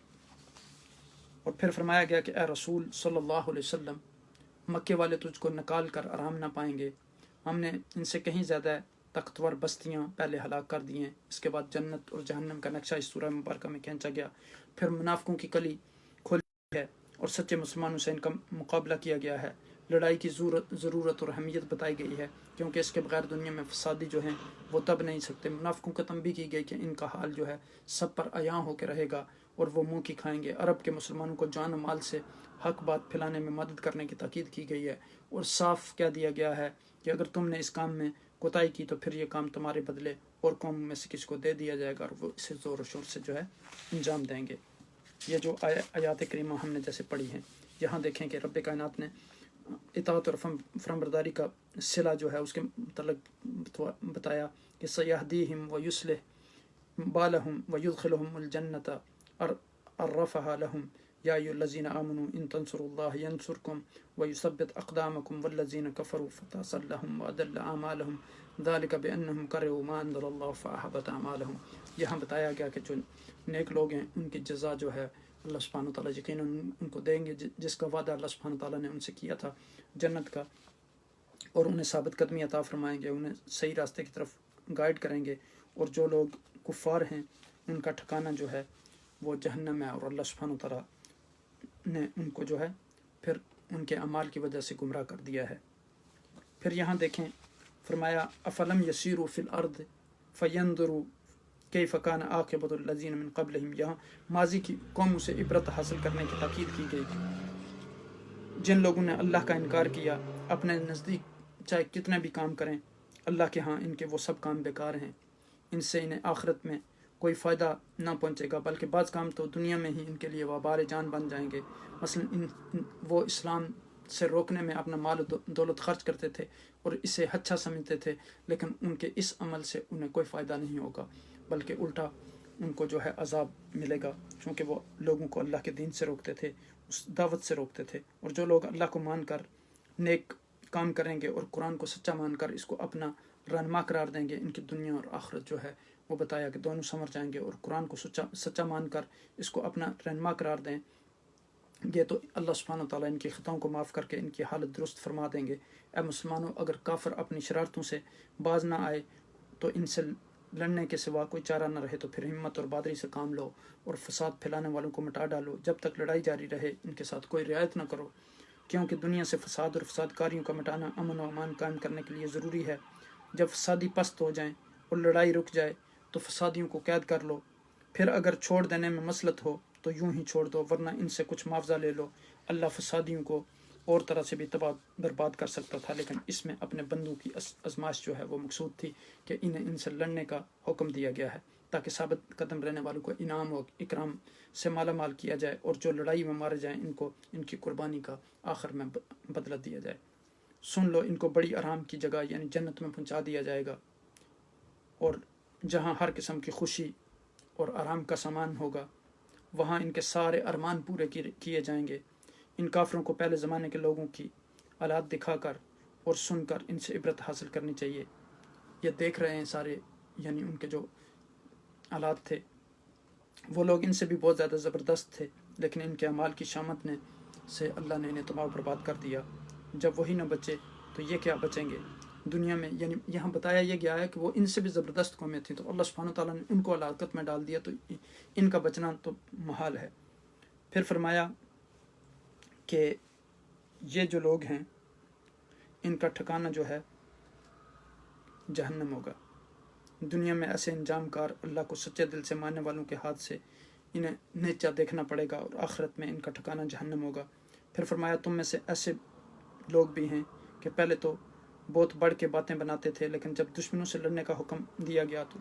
اور پھر فرمایا گیا کہ اے رسول صلی اللہ علیہ وسلم، مکے والے تجھ کو نکال کر آرام نہ پائیں گے، ہم نے ان سے کہیں زیادہ طاقتور بستیاں پہلے ہلاک کر دی ہیں۔ اس کے بعد جنت اور جہنم کا نقشہ اس سورہ مبارکہ میں کھینچا گیا۔ پھر منافقوں کی کلی کھولی ہے اور سچے مسلمانوں سے ان کا مقابلہ کیا گیا ہے۔ لڑائی کی ضرورت اور اہمیت بتائی گئی ہے، کیونکہ اس کے بغیر دنیا میں فسادی جو ہیں وہ تب نہیں سکتے۔ منافقوں کا تنبیہ کی گئی کہ ان کا حال جو ہے سب پر عیاں ہو کے رہے گا اور وہ منہ کی کھائیں گے۔ عرب کے مسلمانوں کو جان و مال سے حق بات پھیلانے میں مدد کرنے کی تاکید کی گئی ہے، اور صاف کہہ دیا گیا ہے کہ اگر تم نے اس کام میں کوتاہی کی تو پھر یہ کام تمہارے بدلے اور قوم میں سے کسی کو دے دیا جائے گا، اور وہ اسے زور و شور سے جو ہے انجام دیں گے۔ یہ جو آیات کریمہ ہم نے جیسے پڑھی ہیں، یہاں دیکھیں کہ رب کائنات نے اطاعت اور فرمانبرداری کا صلہ جو ہے اس کے متعلق بتایا کہ سیہدیہم ویصلح بالہم ویدخلہم الجنۃ عرفہا لہم یا ایھا الذین آمنوا ان تنصروا اللہ ینصرکم ویثبت اقدامکم والذین کفروا فتعصا لہم واضل اعمالہم ذلک بانہم کرہوا ما انزل اللہ فاحبط اعمالہم۔ یہاں بتایا گیا کہ جو نیک لوگ ہیں ان کی جزا جو ہے اللہ سبحانہ تعالیٰ یقیناً ان کو دیں گے، جس کا وعدہ اللہ سبحانہ تعالیٰ نے ان سے کیا تھا جنت کا، اور انہیں ثابت قدمی عطا فرمائیں گے، انہیں صحیح راستے کی طرف گائیڈ کریں گے۔ اور جو لوگ کفار ہیں ان کا ٹھکانہ جو ہے وہ جہنم ہے، اور اللہ سبحانہ تعالیٰ نے ان کو جو ہے پھر ان کے اعمال کی وجہ سے گمراہ کر دیا ہے۔ پھر یہاں دیکھیں فرمایا افلم یسیروا فی الارض فینظروا کیف کان عاقبۃ الذین من قبلہم، یہاں ماضی کی قوموں سے عبرت حاصل کرنے کی تاکید کی گئی۔ جن لوگوں نے اللہ کا انکار کیا، اپنے نزدیک چاہے کتنے بھی کام کریں، اللہ کے ہاں ان کے وہ سب کام بیکار ہیں، ان سے انہیں آخرت میں کوئی فائدہ نہ پہنچے گا، بلکہ بعض کام تو دنیا میں ہی ان کے لیے وبال جان بن جائیں گے۔ مثلا وہ اسلام سے روکنے میں اپنا مال و دولت خرچ کرتے تھے اور اسے اچھا سمجھتے تھے، لیکن ان کے اس عمل سے انہیں کوئی فائدہ نہیں ہوگا، بلکہ الٹا ان کو جو ہے عذاب ملے گا، چونکہ وہ لوگوں کو اللہ کے دین سے روکتے تھے، اس دعوت سے روکتے تھے۔ اور جو لوگ اللہ کو مان کر نیک کام کریں گے اور قرآن کو سچا مان کر اس کو اپنا رہنما قرار دیں گے، ان کی دنیا اور آخرت جو ہے وہ بتایا کہ دونوں سنور جائیں گے، اور قرآن کو سچا مان کر اس کو اپنا رہنما قرار دیں گے تو اللہ سبحانہ تعالیٰ ان کی خطاؤں کو معاف کر کے ان کی حالت درست فرما دیں گے۔ اے مسلمانوں، اگر کافر اپنی شرارتوں سے باز نہ آئے تو ان سے لڑنے کے سوا کوئی چارہ نہ رہے، تو پھر ہمت اور بہادری سے کام لو اور فساد پھیلانے والوں کو مٹا ڈالو۔ جب تک لڑائی جاری رہے ان کے ساتھ کوئی رعایت نہ کرو، کیونکہ دنیا سے فساد اور فساد کاریوں کا مٹانا امن و امان قائم کرنے کے لیے ضروری ہے۔ جب فسادی پست ہو جائیں اور لڑائی رک جائے تو فسادیوں کو قید کر لو، پھر اگر چھوڑ دینے میں مصلحت ہو تو یوں ہی چھوڑ دو، ورنہ ان سے کچھ معاوضہ لے لو۔ اللہ فسادیوں کو اور طرح سے بھی تباہ برباد کر سکتا تھا، لیکن اس میں اپنے بندوں کی آزمائش جو ہے وہ مقصود تھی کہ انہیں ان سے لڑنے کا حکم دیا گیا ہے، تاکہ ثابت قدم رہنے والوں کو انعام و اکرام سے مالا مال کیا جائے، اور جو لڑائی میں مارے جائیں ان کو ان کی قربانی کا آخر میں بدلہ دیا جائے۔ سن لو، ان کو بڑی آرام کی جگہ یعنی جنت میں پہنچا دیا جائے گا، اور جہاں ہر قسم کی خوشی اور آرام کا سامان ہوگا، وہاں ان کے سارے ارمان پورے کیے جائیں گے۔ ان کافروں کو پہلے زمانے کے لوگوں کی حالات دکھا کر اور سن کر ان سے عبرت حاصل کرنی چاہیے۔ یہ دیکھ رہے ہیں سارے، یعنی ان کے جو حالات تھے وہ لوگ ان سے بھی بہت زیادہ زبردست تھے، لیکن ان کے اعمال کی شامت نے سے اللہ نے انہیں تباہ برباد کر دیا۔ جب وہی نہ بچے تو یہ کیا بچیں گے دنیا میں؟ یعنی یہاں بتایا یہ گیا ہے کہ وہ ان سے بھی زبردست قومیں تھیں، تو اللہ سبحانہ تعالیٰ نے ان کو ہلاکت میں ڈال دیا، تو ان کا بچنا تو محال ہے۔ پھر فرمایا کہ یہ جو لوگ ہیں ان کا ٹھکانہ جو ہے جہنم ہوگا۔ دنیا میں ایسے انجام کار اللہ کو سچے دل سے ماننے والوں کے ہاتھ سے انہیں نیچا دیکھنا پڑے گا، اور آخرت میں ان کا ٹھکانہ جہنم ہوگا۔ پھر فرمایا تم میں سے ایسے لوگ بھی ہیں کہ پہلے تو بہت بڑھ کے باتیں بناتے تھے، لیکن جب دشمنوں سے لڑنے کا حکم دیا گیا تو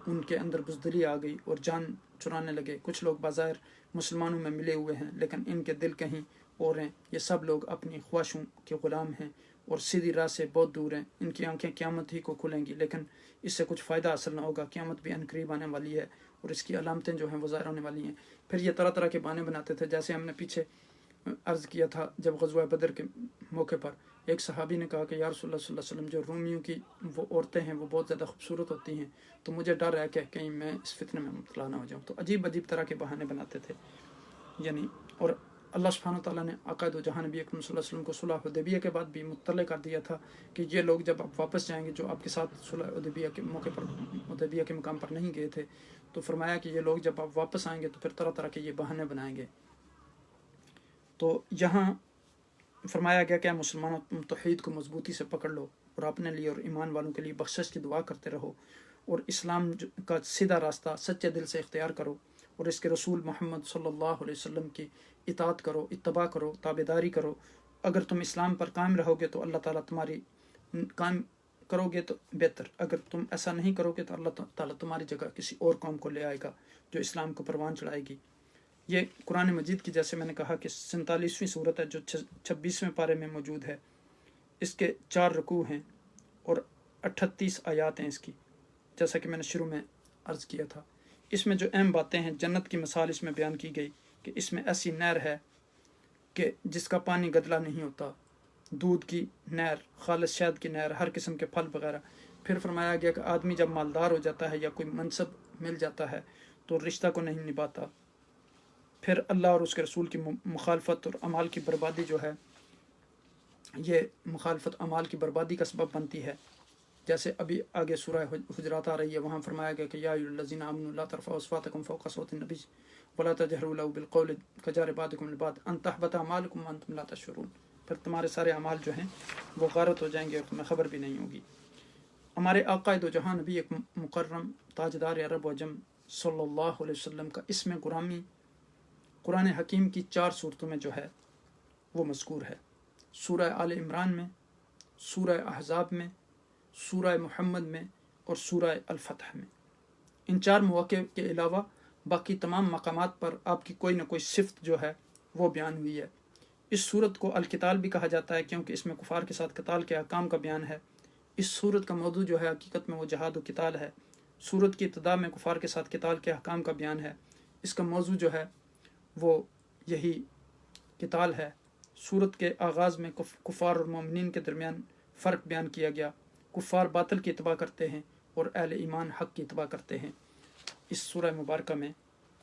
ان کے اندر بزدلی آ گئی اور جان چرانے لگے۔ کچھ لوگ بظاہر مسلمانوں میں ملے ہوئے ہیں، لیکن ان کے دل کہیں اور ہیں۔ یہ سب لوگ اپنی خواہشوں کے غلام ہیں اور سیدھی راہ سے بہت دور ہیں۔ ان کی آنکھیں قیامت ہی کو کھلیں گی، لیکن اس سے کچھ فائدہ حاصل نہ ہوگا۔ قیامت بھی عنقریب آنے والی ہے اور اس کی علامتیں جو ہیں وہ ظاہر ہونے والی ہیں۔ پھر یہ طرح طرح کے بہانے بناتے تھے، جیسے ہم نے پیچھے عرض کیا تھا جب غزوہ بدر کے موقع پر ایک صحابی نے کہا کہ یا رسول اللہ صلی اللہ علیہ وسلم، جو رومیوں کی وہ عورتیں ہیں وہ بہت زیادہ خوبصورت ہوتی ہیں، تو مجھے ڈر ہے کہ کہیں میں اس فتنے میں مبتلا نہ ہو جاؤں۔ تو عجیب عجیب طرح کے بہانے بناتے تھے، یعنی اور اللہ سبحانہ تعالیٰ نے عقائد و جہاں نبی اکرم صلی اللہ علیہ وسلم کو صلح حدیبیہ کے بعد بھی مطلع کر دیا تھا کہ یہ لوگ جب آپ واپس جائیں گے جو آپ کے ساتھ صلح حدیبیہ کے موقع پر حدیبیہ کے مقام پر نہیں گئے تھے، تو فرمایا کہ یہ لوگ جب آپ واپس آئیں گے تو پھر طرح طرح کے یہ بہانے بنائیں گے۔ تو یہاں فرمایا گیا کہ مسلمانوں تم توحید کو مضبوطی سے پکڑ لو اور اپنے لیے اور ایمان والوں کے لیے بخشش کی دعا کرتے رہو، اور اسلام کا سیدھا راستہ سچے دل سے اختیار کرو، اور اس کے رسول محمد صلی اللہ علیہ وسلم کی اطاعت کرو، اتباع کرو، تابعداری کرو۔ اگر تم اسلام پر قائم رہو گے تو اللہ تعالیٰ تمہاری قائم کرو گے تو بہتر، اگر تم ایسا نہیں کرو گے تو اللہ تعالیٰ تمہاری جگہ کسی اور قوم کو لے آئے گا جو اسلام کو پروان چڑھائے گی۔ یہ قرآن مجید کی، جیسے میں نے کہا کہ 47ویں صورت ہے جو 26ویں پارے میں موجود ہے۔ اس کے 4 رکوع ہیں اور 38 آیات ہیں اس کی، جیسا کہ میں نے شروع میں عرض کیا تھا۔ اس میں جو اہم باتیں ہیں، جنت کی مثال اس میں بیان کی گئی کہ اس میں ایسی نہر ہے کہ جس کا پانی گدلا نہیں ہوتا، دودھ کی نہر، خالص شہد کی نہر، ہر قسم کے پھل وغیرہ۔ پھر فرمایا گیا کہ آدمی جب مالدار ہو جاتا ہے یا کوئی منصب مل جاتا ہے تو رشتہ کو نہیں نبھاتا، پھر اللہ اور اس کے رسول کی مخالفت اور اعمال کی بربادی جو ہے، یہ مخالفت اعمال کی بربادی کا سبب بنتی ہے۔ جیسے ابھی آگے سورہ حجرات آ رہی ہے، وہاں فرمایا گیا کہ یا ایھا الذین آمنوا لا ترفعوا اصواتکم فوق صوت النبی ولا تجہروا له بالقول کجہر بعضکم لبعض ان تحبط اعمالکم وانتم لا تشعرون۔ پھر تمہارے سارے اعمال جو ہیں وہ غارت ہو جائیں گے اور تمہیں خبر بھی نہیں ہوگی۔ ہمارے آقا دو جہاں نبی ایک مکرم تاجدار عرب و عجم صلی اللہ علیہ وسلم کا اسم گرامی قرآن حکیم کی 4 صورتوں میں جو ہے وہ مذکور ہے۔ سورہ آل عمران میں، سورہ احزاب میں، سورہ محمد میں اور سورہ الفتح میں۔ ان 4 مواقع کے علاوہ باقی تمام مقامات پر آپ کی کوئی نہ کوئی صفت جو ہے وہ بیان ہوئی ہے۔ اس صورت کو القتال بھی کہا جاتا ہے کیونکہ اس میں کفار کے ساتھ قتال کے احکام کا بیان ہے۔ اس صورت کا موضوع جو ہے حقیقت میں وہ جہاد و قتال ہے۔ صورت کی ابتدا میں کفار کے ساتھ قتال کے احکام کا بیان ہے۔ اس کا موضوع جو ہے وہ یہی قتال ہے۔ صورت کے آغاز میں کفار اور مومنین کے درمیان فرق بیان کیا گیا۔ کفار باطل کی اتباع کرتے ہیں اور اہل ایمان حق کی اتباع کرتے ہیں۔ اس سورہ مبارکہ میں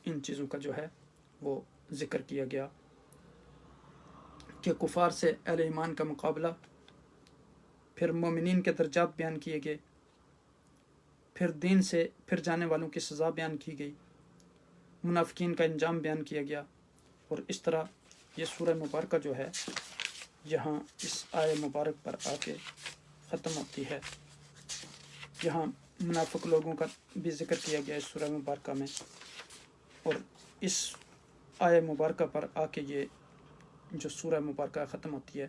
ان چیزوں کا جو ہے وہ ذکر کیا گیا کہ کفار سے اہل ایمان کا مقابلہ، پھر مومنین کے درجات بیان کیے گئے، پھر دین سے پھر جانے والوں کی سزا بیان کی گئی، منافقین کا انجام بیان کیا گیا، اور اس طرح یہ سورہ مبارکہ جو ہے یہاں اس آیہ مبارک پر آ کے ختم ہوتی ہے۔ یہاں منافق لوگوں کا بھی ذکر کیا گیا اس سورہ مبارکہ میں، اور اس آیہ مبارکہ پر آ کے یہ جو سورہ مبارکہ ختم ہوتی ہے،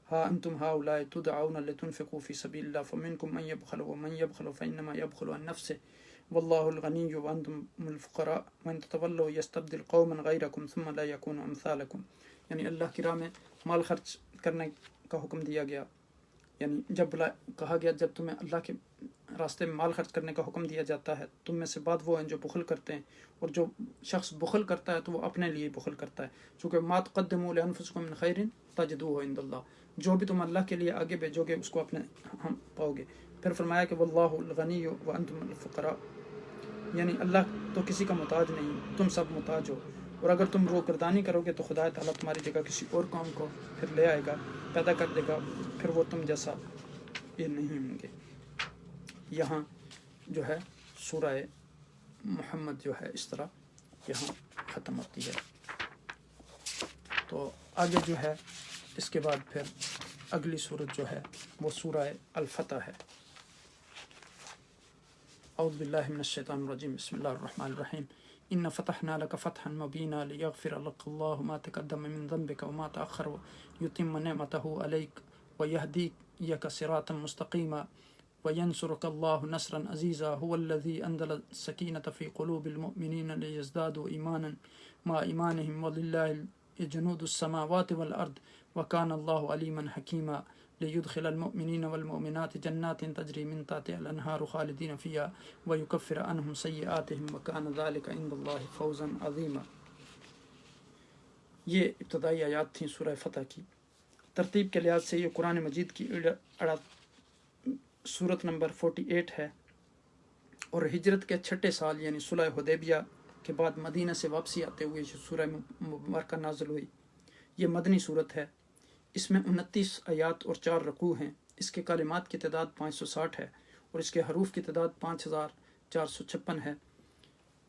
ہا انتم ہؤلاء تدعون لتنفقوا فی سبیل اللہ فمنکم من یبخل ومن یبخل فانما یبخل عن نفسه واللہ الغنی وانتم الفقراء وان تتولوا یستبدل قوما غیرکم ثم لا یکونوا امثالکم۔ یعنی اللہ کی راہ میں مال خرچ کرنے کا حکم دیا گیا، یعنی جب کہا گیا جب تمہیں اللہ کے راستے میں مال خرچ کرنے کا حکم دیا جاتا ہے، تم میں سے بعد وہ ہیں جو بخل کرتے ہیں، اور جو شخص بخل کرتا ہے تو وہ اپنے لیے بخل کرتا ہے، چونکہ ما تقدموا لانفسکم من خیر تجدوه عند اللہ، جو بھی تم اللہ کے لیے آگے بھیجو گے اس کو اپنے ہم پاؤ گے۔ پھر فرمایا کہ واللہ الغنی وانتم الفقراء، یعنی اللہ تو کسی کا محتاج نہیں، تم سب محتاج ہو، اور اگر تم روگردانی کرو گے تو خدا تعالیٰ تمہاری جگہ کسی اور قوم کو پھر لے آئے گا، پیدا کر دے گا، پھر وہ تم جیسا یہ نہیں ہوں گے۔ یہاں جو ہے سورہ محمد جو ہے اس طرح یہاں ختم ہوتی ہے۔ تو آگے جو ہے اس کے بعد پھر اگلی سورت جو ہے وہ سورہ الفتح ہے۔ اعوذ باللہ من الشیطان الرجیم، بسم اللہ الرحمن الرحیم۔ ان فتحنا لك فتحا مبینا لیغفر لك اللہ ما تقدم من ذنبك وما تأخر ويتم نعمته عليك ويهديك صراطا مستقيما وینصرک اللہ نصرا عزیزا هو الذی انزل السکینة فی قلوب المؤمنین لیزدادوا ایمانا مع ایمانهم وللہ جنود السماوات والارض وکان اللہ علیما حکیما لیدخل المؤمنین والمؤمنات جنات تجری من تحتها الانہار خالدین فیها ویکفر عنہم سیئاتهم وکان ذلک عند اللہ فوزا عظیما۔ یہ ابتدائی آیات تھیں سورہ فتح کی۔ ترتیب کے لحاظ سے یہ قرآن مجید کی سورت نمبر 48 ہے، اور ہجرت کے 6 سال یعنی صلح حدیبیہ کے بعد مدینہ سے واپسی آتے ہوئے یہ سورہ مبارکہ نازل ہوئی۔ یہ مدنی صورت ہے۔ اس میں 29 آیات اور 4 رکوع ہیں۔ اس کے کلمات کی تعداد 560 ہے اور اس کے حروف کی تعداد 5456 ہے۔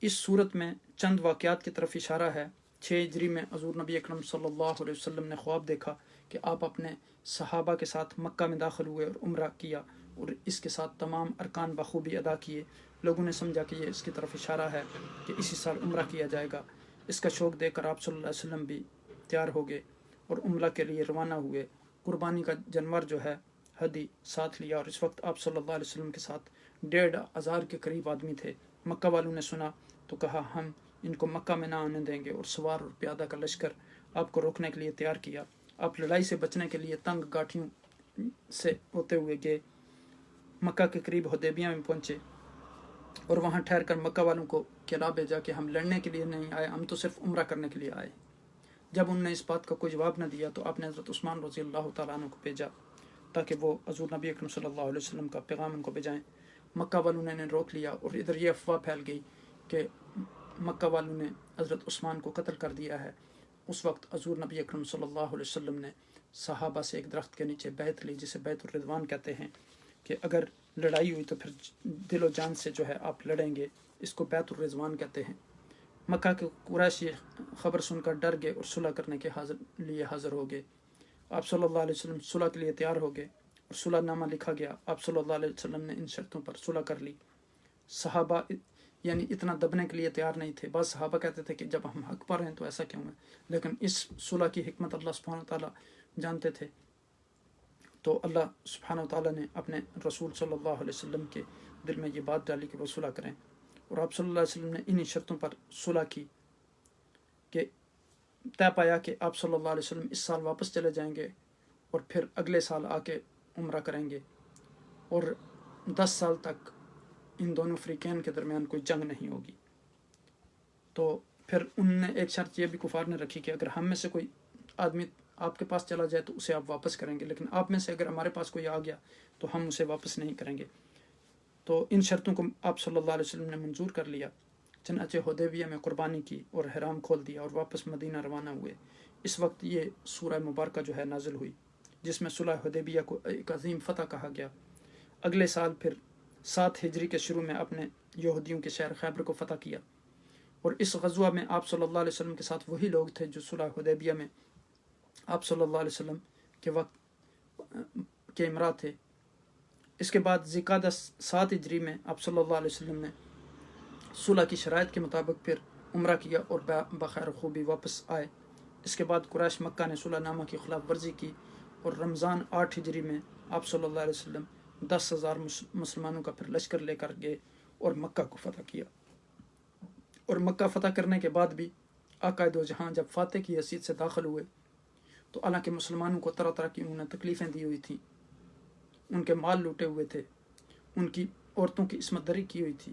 اس صورت میں چند واقعات کی طرف اشارہ ہے۔ 6 ہجری میں حضور نبی اکرم صلی اللہ علیہ وسلم نے خواب دیکھا کہ آپ اپنے صحابہ کے ساتھ مکہ میں داخل ہوئے اور عمرہ کیا، اور اس کے ساتھ تمام ارکان بخوبی ادا کیے۔ لوگوں نے سمجھا کہ یہ اس کی طرف اشارہ ہے کہ اسی سال عمرہ کیا جائے گا۔ اس کا شوق دیکھ کر آپ صلی اللہ علیہ وسلم بھی تیار ہو گئے اور عمرہ کے لیے روانہ ہوئے۔ قربانی کا جانور جو ہے ہدی ساتھ لیا، اور اس وقت آپ صلی اللہ علیہ وسلم کے ساتھ 1500 کے قریب آدمی تھے۔ مکہ والوں نے سنا تو کہا ہم ان کو مکہ میں نہ آنے دیں گے، اور سوار اور پیادہ کا لشکر آپ کو روکنے کے لیے تیار کیا۔ آپ لڑائی سے بچنے کے لیے تنگ گاٹھیوں سے ہوتے ہوئے گئے، مکہ کے قریب حدیبیہ میں پہنچے، اور وہاں ٹھہر کر مکہ والوں کو کہلا بھیجا کہ ہم لڑنے کے لیے نہیں آئے، ہم تو صرف عمرہ کرنے کے لیے آئے۔ جب انہوں نے اس بات کا کوئی جواب نہ دیا تو آپ نے حضرت عثمان رضی اللہ تعالیٰ عنہ کو بھیجا تاکہ وہ حضور نبی اکرم صلی اللہ علیہ وسلم کا پیغام ان کو بھیجائیں۔ مکہ والوں نے انہیں روک لیا، اور ادھر یہ افواہ پھیل گئی کہ مکہ والوں نے حضرت عثمان کو قتل کر دیا ہے۔ اس وقت حضور نبی اکرم صلی اللہ علیہ وسلم نے صحابہ سے ایک درخت کے نیچے بیعت لی، جسے بیعت الرضوان کہتے ہیں، کہ اگر لڑائی ہوئی تو پھر دل و جان سے جو ہے آپ لڑیں گے۔ اس کو بیعت الرضوان کہتے ہیں۔ مکہ کے قریش خبر سن کر ڈر گئے اور صلح کرنے کے لیے حاضر ہو گئے۔ آپ صلی اللہ علیہ وسلم صلح کے لیے تیار ہو گئے اور صلح نامہ لکھا گیا۔ آپ صلی اللہ علیہ وسلم نے ان شرطوں پر صلح کر لی۔ صحابہ یعنی اتنا دبنے کے لیے تیار نہیں تھے. بعض صحابہ کہتے تھے کہ جب ہم حق پر ہیں تو ایسا کیوں ہے, لیکن اس صلح کی حکمت اللہ سبحانہ وتعالیٰ جانتے تھے. تو اللہ سبحانہ وتعالیٰ نے اپنے رسول صلی اللہ علیہ وسلم کے دل میں یہ بات ڈالی کہ وہ صلح کریں, اور آپ صلی اللہ علیہ وسلم نے انہی شرطوں پر صلح کی کہ طے پایا کہ آپ صلی اللہ علیہ وسلم اس سال واپس چلے جائیں گے اور پھر اگلے سال آ کے عمرہ کریں گے, اور 10 سال تک ان دونوں فریقین کے درمیان کوئی جنگ نہیں ہوگی. تو پھر انہوں نے ایک شرط یہ بھی کفار نے رکھی کہ اگر ہم میں سے کوئی آدمی آپ کے پاس چلا جائے تو اسے آپ واپس کریں گے, لیکن آپ میں سے اگر ہمارے پاس کوئی آ گیا تو ہم اسے واپس نہیں کریں گے. تو ان شرطوں کو آپ صلی اللہ علیہ وسلم نے منظور کر لیا. چنانچہ حدیبیہ میں قربانی کی اور حرام کھول دیا اور واپس مدینہ روانہ ہوئے. اس وقت یہ سورہ مبارکہ جو ہے نازل ہوئی, جس میں صلح حدیبیہ کو ایک عظیم فتح کہا گیا. اگلے سال پھر 7 ہجری کے شروع میں اپنے یہودیوں کے شہر خیبر کو فتح کیا, اور اس غزوہ میں آپ صلی اللہ علیہ وسلم کے ساتھ وہی لوگ تھے جو صلح حدیبیہ میں آپ صلی اللہ علیہ وسلم کے وقت کے امراء تھے. اس کے بعد ذی-القعدہ 7 ہجری میں آپ صلی اللہ علیہ وسلم نے صلح کی شرائط کے مطابق پھر عمرہ کیا اور بخیر خوبی واپس آئے. اس کے بعد قریش مکہ نے صلح نامہ کی خلاف ورزی کی, اور رمضان 8 ہجری میں آپ صلی اللہ علیہ وسلم 10,000 مسلمانوں کا پھر لشکر لے کر گئے اور مکہ کو فتح کیا. اور مکہ فتح کرنے کے بعد بھی آقا دو جہاں جب فاتح کی حیثیت سے داخل ہوئے تو حالانکہ مسلمانوں کو طرح طرح کی انہوں نے تکلیفیں دی ہوئی تھیں, ان کے مال لوٹے ہوئے تھے, ان کی عورتوں کی عصمت دری کی ہوئی تھی,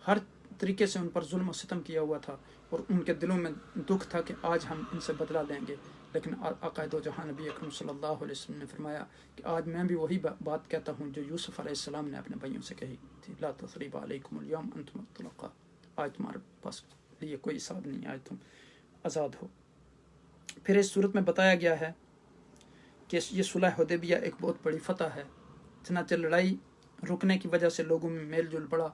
ہر طریقے سے ان پر ظلم و ستم کیا ہوا تھا, اور ان کے دلوں میں دکھ تھا کہ آج ہم ان سے بدلہ لیں گے. لیکن آقا دو جہاں نبی اکرم صلی اللہ علیہ وسلم نے فرمایا کہ آج میں بھی وہی بات کہتا ہوں جو یوسف علیہ السلام نے اپنے بھائیوں سے کہی تھی, لا تثریب علیکم اليوم انتم الطلقاء, آج تمہارے پاس لیے کوئی حساب نہیں, آج تم آزاد ہو. پھر اس صورت میں بتایا گیا ہے کہ یہ صلح حدیبیہ ایک بہت بڑی فتح ہے. چنانچہ لڑائی رکنے کی وجہ سے لوگوں میں میل جول بڑھا.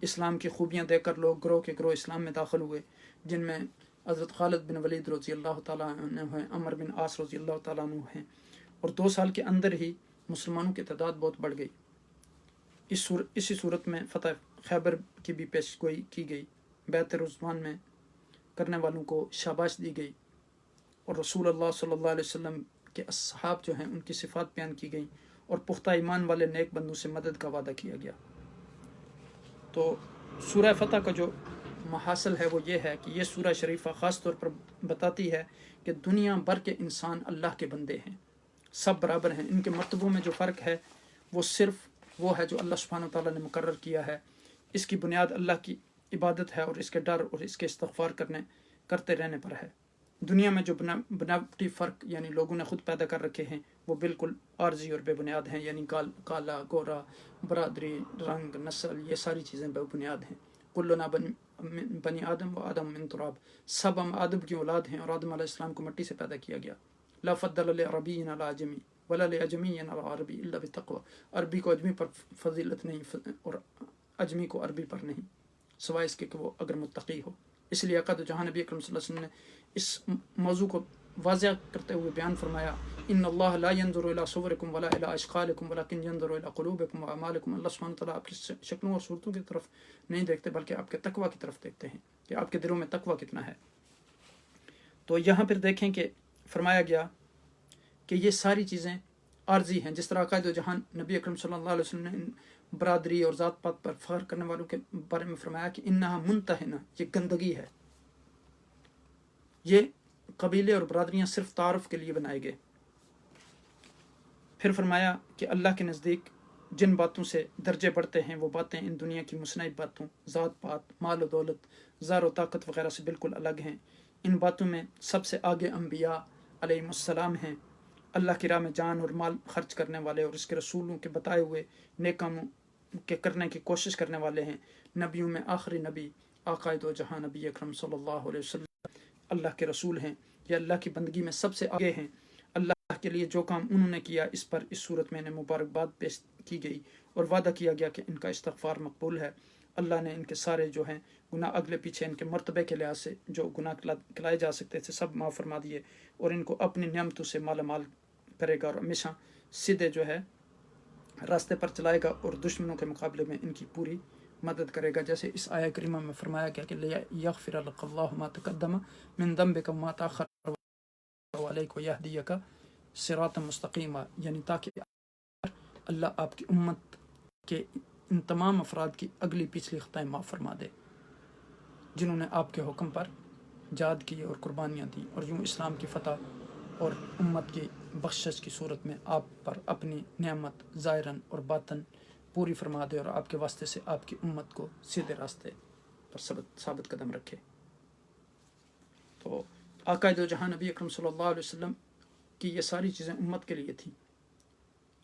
اسلام کی خوبیاں دیکھ کر لوگ گروہ کے گروہ اسلام میں داخل ہوئے, جن میں حضرت خالد بن ولید رضی اللہ تعالیٰ عنہ ہیں, عمر بن عاص رضی اللہ تعالیٰ عنہ ہیں, اور 2 سال کے اندر ہی مسلمانوں کی تعداد بہت بڑھ گئی. اسی صورت میں فتح خیبر کی بھی پیش گوئی کی گئی. بیعت رضوان میں کرنے والوں کو شاباش دی گئی, اور رسول اللہ صلی اللہ علیہ وسلم کے اصحاب جو ہیں ان کی صفات بیان کی گئیں, اور پختہ ایمان والے نیک بندوں سے مدد کا وعدہ کیا گیا. تو سورہ فتح کا جو محاصل ہے وہ یہ ہے کہ یہ سورہ شریفہ خاص طور پر بتاتی ہے کہ دنیا بھر کے انسان اللہ کے بندے ہیں, سب برابر ہیں. ان کے مرتبوں میں جو فرق ہے وہ صرف وہ ہے جو اللہ سبحانہ وتعالیٰ نے مقرر کیا ہے. اس کی بنیاد اللہ کی عبادت ہے اور اس کے ڈر اور اس کے استغفار کرتے رہنے پر ہے. دنیا میں جو بناوٹی فرق یعنی لوگوں نے خود پیدا کر رکھے ہیں وہ بالکل عارضی اور بے بنیاد ہیں, یعنی کالا گورا, برادری, رنگ, نسل, یہ ساری چیزیں بے بنیاد ہیں. کلنا بنی آدم و آدم من تراب, سب ہم آدم کی اولاد ہیں اور آدم علیہ السلام کو مٹی سے پیدا کیا گیا. لا فضل لعربی علی عجمی ولا لعجمی علی عربی الا بالتقوی, عربی کو عجمی پر فضیلت نہیں اور عجمی کو عربی پر نہیں سوائے اس کے کہ وہ اگر متقی ہو. اس لیے آقا جہاں نبی اکرم صلی اللہ علیہ وسلم نے اس موضوع کو واضح کرتے ہوئے بیان فرمایا, ان اللہ لا ينظر الى صورکم ولا الى اشکالکم ولکن ينظر الى قلوبکم واعمالکم. اللہ سبحانہ تعالیٰ آپ کی شکلوں اور صورتوں کی طرف نہیں دیکھتے بلکہ آپ کے تقوی کی طرف دیکھتے ہیں کہ آپ کے دلوں میں تقوی کتنا ہے. تو یہاں پھر دیکھیں کہ فرمایا گیا کہ یہ ساری چیزیں عارضی ہیں. جس طرح عقائد و جہان نبی اکرم صلی اللہ علیہ وسلم نے برادری اور ذات پات پر فخر کرنے والوں کے بارے میں فرمایا کہ انہا منتہنہ, یہ گندگی ہے, یہ قبیلے اور برادریاں صرف تعارف کے لیے بنائے گئے. پھر فرمایا کہ اللہ کے نزدیک جن باتوں سے درجے بڑھتے ہیں وہ باتیں ان دنیا کی مصنوعی باتوں, ذات پات, مال و دولت, زار و طاقت وغیرہ سے بالکل الگ ہیں. ان باتوں میں سب سے آگے انبیاء علیہم السلام ہیں, اللہ کی راہ میں جان اور مال خرچ کرنے والے اور اس کے رسولوں کے بتائے ہوئے نیک کاموں کے کرنے کی کوشش کرنے والے ہیں. نبیوں میں آخری نبی آقا دو جہاں نبی اکرم صلی اللہ علیہ وسلم اللہ کے رسول ہیں, یہ اللہ کی بندگی میں سب سے آگے ہیں. اللہ کے لیے جو کام انہوں نے کیا اس پر اس صورت میں انہیں مبارکباد پیش کی گئی اور وعدہ کیا گیا کہ ان کا استغفار مقبول ہے. اللہ نے ان کے سارے جو ہیں گناہ اگلے پیچھے ان کے مرتبے کے لحاظ سے جو گناہ کلائے جا سکتے تھے سب معاف فرما دیے, اور ان کو اپنی نعمتوں سے مالا مال کرے گا اور ہمیشہ سیدھے جو ہے راستے پر چلائے گا, اور دشمنوں کے مقابلے میں ان کی پوری مدد کرے گا، جیسے اس آیہ کریمہ میں فرمایا گیا کہ لیغفر لک اللہ ما تقدم من ذنبک وما تاخر وعلیک ویہدیک صراطا مستقیما، یعنی تاکہ اللہ آپ کی امت کے ان تمام افراد کی اگلی پچھلی خطائیں معاف فرما دے جنہوں نے آپ کے حکم پر جہاد کی اور قربانیاں دی، اور یوں اسلام کی فتح اور امت کی بخشش کی صورت میں آپ پر اپنی نعمت ظاہراً اور باطن پوری فرما دے، اور آپ کے واسطے سے آپ کی امت کو سیدھے راستے پر ثابت قدم رکھے۔ تو آقا دو جہاں نبی اکرم صلی اللہ علیہ وسلم کی یہ ساری چیزیں امت کے لیے تھیں۔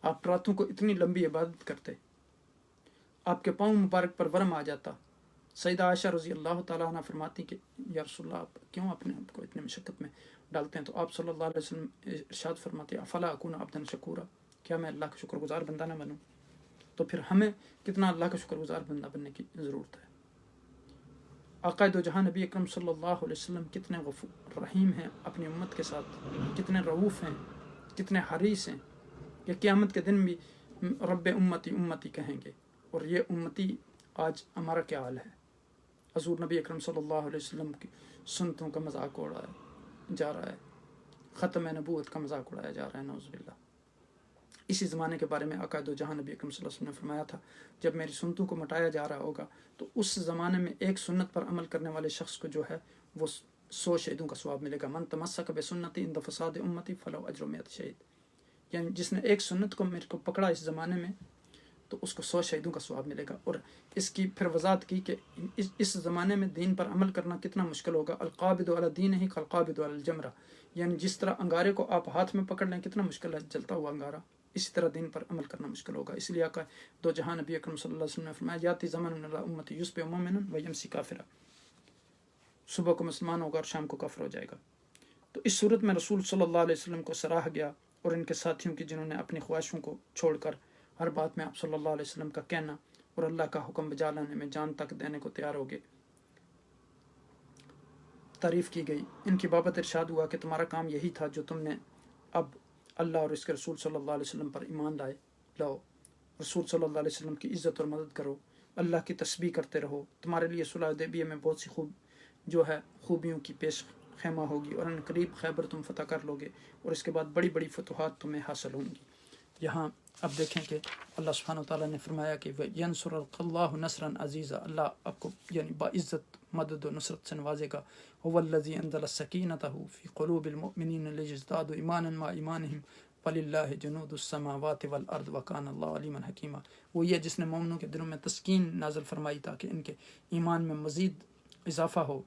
آپ راتوں کو اتنی لمبی عبادت کرتے، آپ کے پاؤں مبارک پر ورم آ جاتا۔ سیدہ عائشہ رضی اللہ تعالیٰ عنہ فرماتی کہ یا رسول اللہ آپ کیوں اپنے آپ کو اتنے مشقت میں ڈالتے ہیں؟ تو آپ صلی اللہ علیہ وسلم ارشاد فرماتے افلا اکون عبدا شکورا، کیا میں اللہ کا شکر گزار بندہ نہ بنوں؟ تو پھر ہمیں کتنا اللہ کا شکر گزار بندہ بننے کی ضرورت ہے۔ آقا دو جہاں نبی اکرم صلی اللہ علیہ وسلم کتنے غفور رحیم ہیں اپنی امت کے ساتھ، کتنے رؤوف ہیں، کتنے حریص ہیں کہ قیامت کے دن بھی رب امتی امتی کہیں گے۔ اور یہ امتی آج ہمارا کیا حال ہے؟ حضور نبی اکرم صلی اللہ علیہ وسلم کی سنتوں کا مذاق اڑایا جا رہا ہے، ختم نبوت کا مذاق اڑایا جا رہا ہے، نعوذ باللہ۔ اسی زمانے کے بارے میں آقا دو جہاں نبی اکرم صلی اللہ علیہ وسلم نے فرمایا تھا جب میری سنتوں کو مٹایا جا رہا ہوگا تو اس زمانے میں ایک سنت پر عمل کرنے والے شخص کو جو ہے وہ 100 شہیدوں کا ثواب ملے گا۔ من تمسک بسنتی عند فساد امتی فلو اجر 100 شہید، یعنی جس نے ایک سنت کو میرے کو پکڑا اس زمانے میں تو اس کو 100 شہیدوں کا ثواب ملے گا۔ اور اس کی پھر وضاحت کی کہ اس زمانے میں دین پر عمل کرنا کتنا مشکل ہوگا۔ القابض علی دینہ کالقابض علی الجمرہ، یعنی جس طرح انگارے کو آپ ہاتھ میں پکڑ لیں کتنا مشکل ہے جلتا ہوا انگارہ، اسی طرح دین پر عمل کرنا مشکل ہوگا۔ اس لیے آقا دو جہاں نبی اکرم صلی اللہ علیہ وسلم نے فرمایا یاتی زمن علی امتی یصبح مؤمنا ویمسی کافرا، صبح کو مسلمان ہوگا اور شام کو کافر ہو جائے گا۔ تو اس صورت میں رسول صلی اللہ علیہ وسلم کو سراہا گیا اور ان کے ساتھیوں کی جنہوں نے اپنی خواہشوں کو چھوڑ کر ہر بات میں آپ صلی اللہ علیہ وسلم کا کہنا اور اللہ کا حکم بجا لانے میں جان تک دینے کو تیار ہو گئے، تعریف کی گئی۔ ان کی بابت ارشاد ہوا کہ تمہارا کام یہی تھا جو تم نے اب اللہ اور اس کے رسول صلی اللہ علیہ وسلم پر ایمان لاؤ، رسول صلی اللہ علیہ وسلم کی عزت اور مدد کرو، اللہ کی تسبیح کرتے رہو۔ تمہارے لیے صلح حدیبیہ میں بہت سی خوبیوں کی پیش خیمہ ہوگی، اور ان قریب خیبر تم فتح کر لو گے، اور اس کے بعد بڑی بڑی فتوحات تمہیں حاصل ہوں گی۔ یہاں اب دیکھیں کہ اللہ سبحانہ وتعالیٰ نے فرمایا کہ ینصر اللہ نصرا عزیزا، اللہ آپ کو یعنی باعزت مدد و نصرت سے نوازے گا۔ هو الذی انزل السکینۃ فی قلوب المؤمنین لیزدادوا ایمانا مع ایمانہم وللہ جنود السماوات والارض وکان اللہ علیما حکیما، وہی ہے جس نے مومنوں کے دلوں میں تسکین نازل فرمائی تاکہ ان کے ایمان میں مزید اضافہ ہو،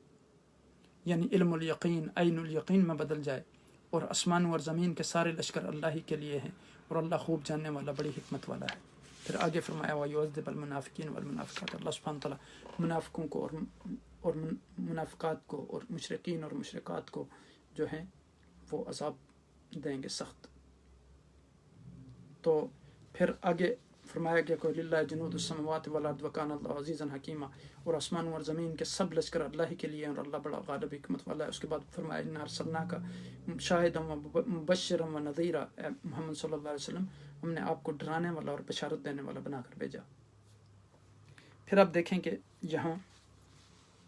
یعنی علم الیقین عین الیقین میں بدل جائے، اور آسمان اور زمین کے سارے لشکر اللہ ہی کے لیے ہیں، اور اللہ خوب جاننے والا بڑی حکمت والا ہے۔ پھر آگے فرمایا وَيُعَذِّبَ الْمُنَافِقِينَ وَالْمُنَافِقَاتِ، اللہ سبحانہ تعالیٰ منافقوں کو اور منافقات کو اور مشرکین اور مشرکات کو جو ہیں وہ عذاب دیں گے سخت۔ تو پھر آگے فرمایا گیا کہ للہ جنود السماوات والارض وکان اللہ عزیزا حکیما، اور آسمان اور زمین کے سب لشکر اللہ ہی کے لیے ہیں اور اللہ بڑا غالب حکمت والا ہے۔ اس کے بعد فرمایا انا ارسلناک شاہدا ومبشرا ونذیرا، اے محمد صلی اللہ علیہ وسلم ہم نے آپ کو ڈرانے والا اور بشارت دینے والا بنا کر بھیجا۔ پھر آپ دیکھیں کہ یہاں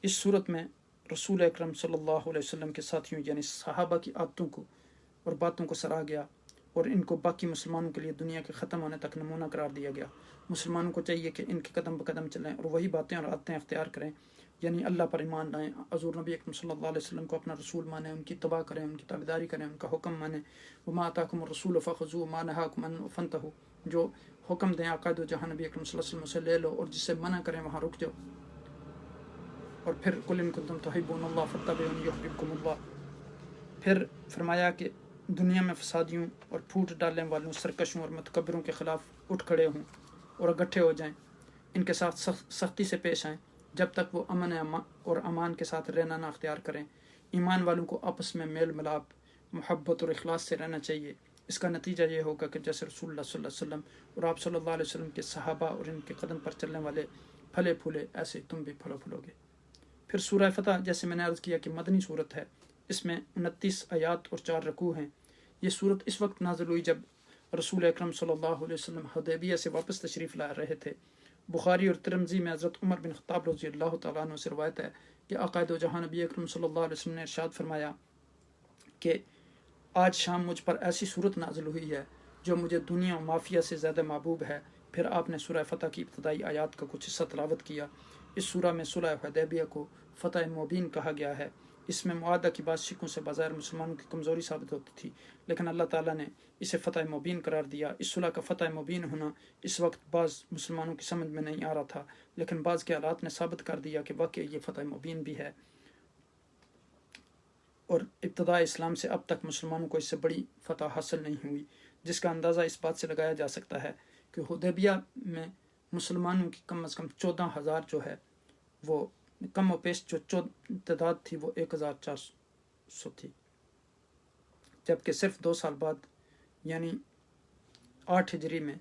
اس صورت میں رسول اکرم صلی اللہ علیہ وسلم کے ساتھیوں یعنی صحابہ کی عادتوں کو اور باتوں کو سراہا گیا، اور ان کو باقی مسلمانوں کے لیے دنیا کے ختم ہونے تک نمونہ قرار دیا گیا۔ مسلمانوں کو چاہیے کہ ان کے قدم بقدم چلیں اور وہی باتیں اور عادتیں اختیار کریں، یعنی اللہ پر ایمان لائیں، حضور نبی اکرم صلی اللہ علیہ وسلم کو اپنا رسول مانیں، ان کی اتباع کریں، ان کی تابعداری کریں، ان کا حکم مانیں۔ وما آتاکم الرسول فخذوه وما نهاکم عنہ فانتہوا، جو حکم دیں آقا دو جہاں نبی اکرم صلی اللہ علیہ وسلم سے لے لو، اور جس سے منع کریں وہاں رک جاؤ۔ اور پھر قل ان کنتم تحبون اللہ فاتبعونی یحببکم اللہ۔ پھر فرمایا کہ دنیا میں فسادیوں اور پھوٹ ڈالنے والوں، سرکشوں اور متکبروں کے خلاف اٹھ کھڑے ہوں اور اکٹھے ہو جائیں، ان کے ساتھ سختی سے پیش آئیں جب تک وہ امن اور امان کے ساتھ رہنا نہ اختیار کریں۔ ایمان والوں کو آپس میں میل ملاپ، محبت اور اخلاص سے رہنا چاہیے۔ اس کا نتیجہ یہ ہوگا کہ جیسے رسول اللہ صلی اللہ علیہ وسلم اور آپ صلی اللہ علیہ وسلم کے صحابہ اور ان کے قدم پر چلنے والے پھلے پھولے، ایسے تم بھی پھلو پھولو گے۔ پھر سورہ فتح جیسے میں نے عرض کیا کہ مدنی صورت ہے، اس میں 29 آیات اور 4 رکوع ہیں۔ یہ صورت اس وقت نازل ہوئی جب رسول اکرم صلی اللہ علیہ وسلم حدیبیہ سے واپس تشریف لا رہے تھے، بخاری اور ترمذی میں حضرت عمر بن خطاب رضی اللہ تعالیٰ عنہ سے روایت ہے کہ آقا دو جہاں نبی اکرم صلی اللہ علیہ وسلم نے ارشاد فرمایا کہ آج شام مجھ پر ایسی صورت نازل ہوئی ہے جو مجھے دنیا و مافیا سے زیادہ محبوب ہے۔ پھر آپ نے سورہ فتح کی ابتدائی آیات کا کچھ حصہ تلاوت کیا۔ اس سورہ میں صلح حدیبیہ کو فتح مبین کہا گیا ہے۔ اس میں معاہدہ کی بات شکوں سے بظاہر مسلمانوں کی کمزوری ثابت ہوتی تھی، لیکن اللہ تعالیٰ نے اسے فتح مبین قرار دیا۔ اس صلح کا فتح مبین ہونا اس وقت بعض مسلمانوں کی سمجھ میں نہیں آ رہا تھا، لیکن بعض کے حالات نے ثابت کر دیا کہ واقعی یہ فتح مبین بھی ہے، اور ابتداء اسلام سے اب تک مسلمانوں کو اس سے بڑی فتح حاصل نہیں ہوئی، جس کا اندازہ اس بات سے لگایا جا سکتا ہے کہ حدیبیہ میں مسلمانوں کی کم از کم 14,000 جو ہے وہ کم و بیش جو تعداد تھی وہ 1,400 تھی، جبکہ صرف 2 سال بعد یعنی 8 ہجری میں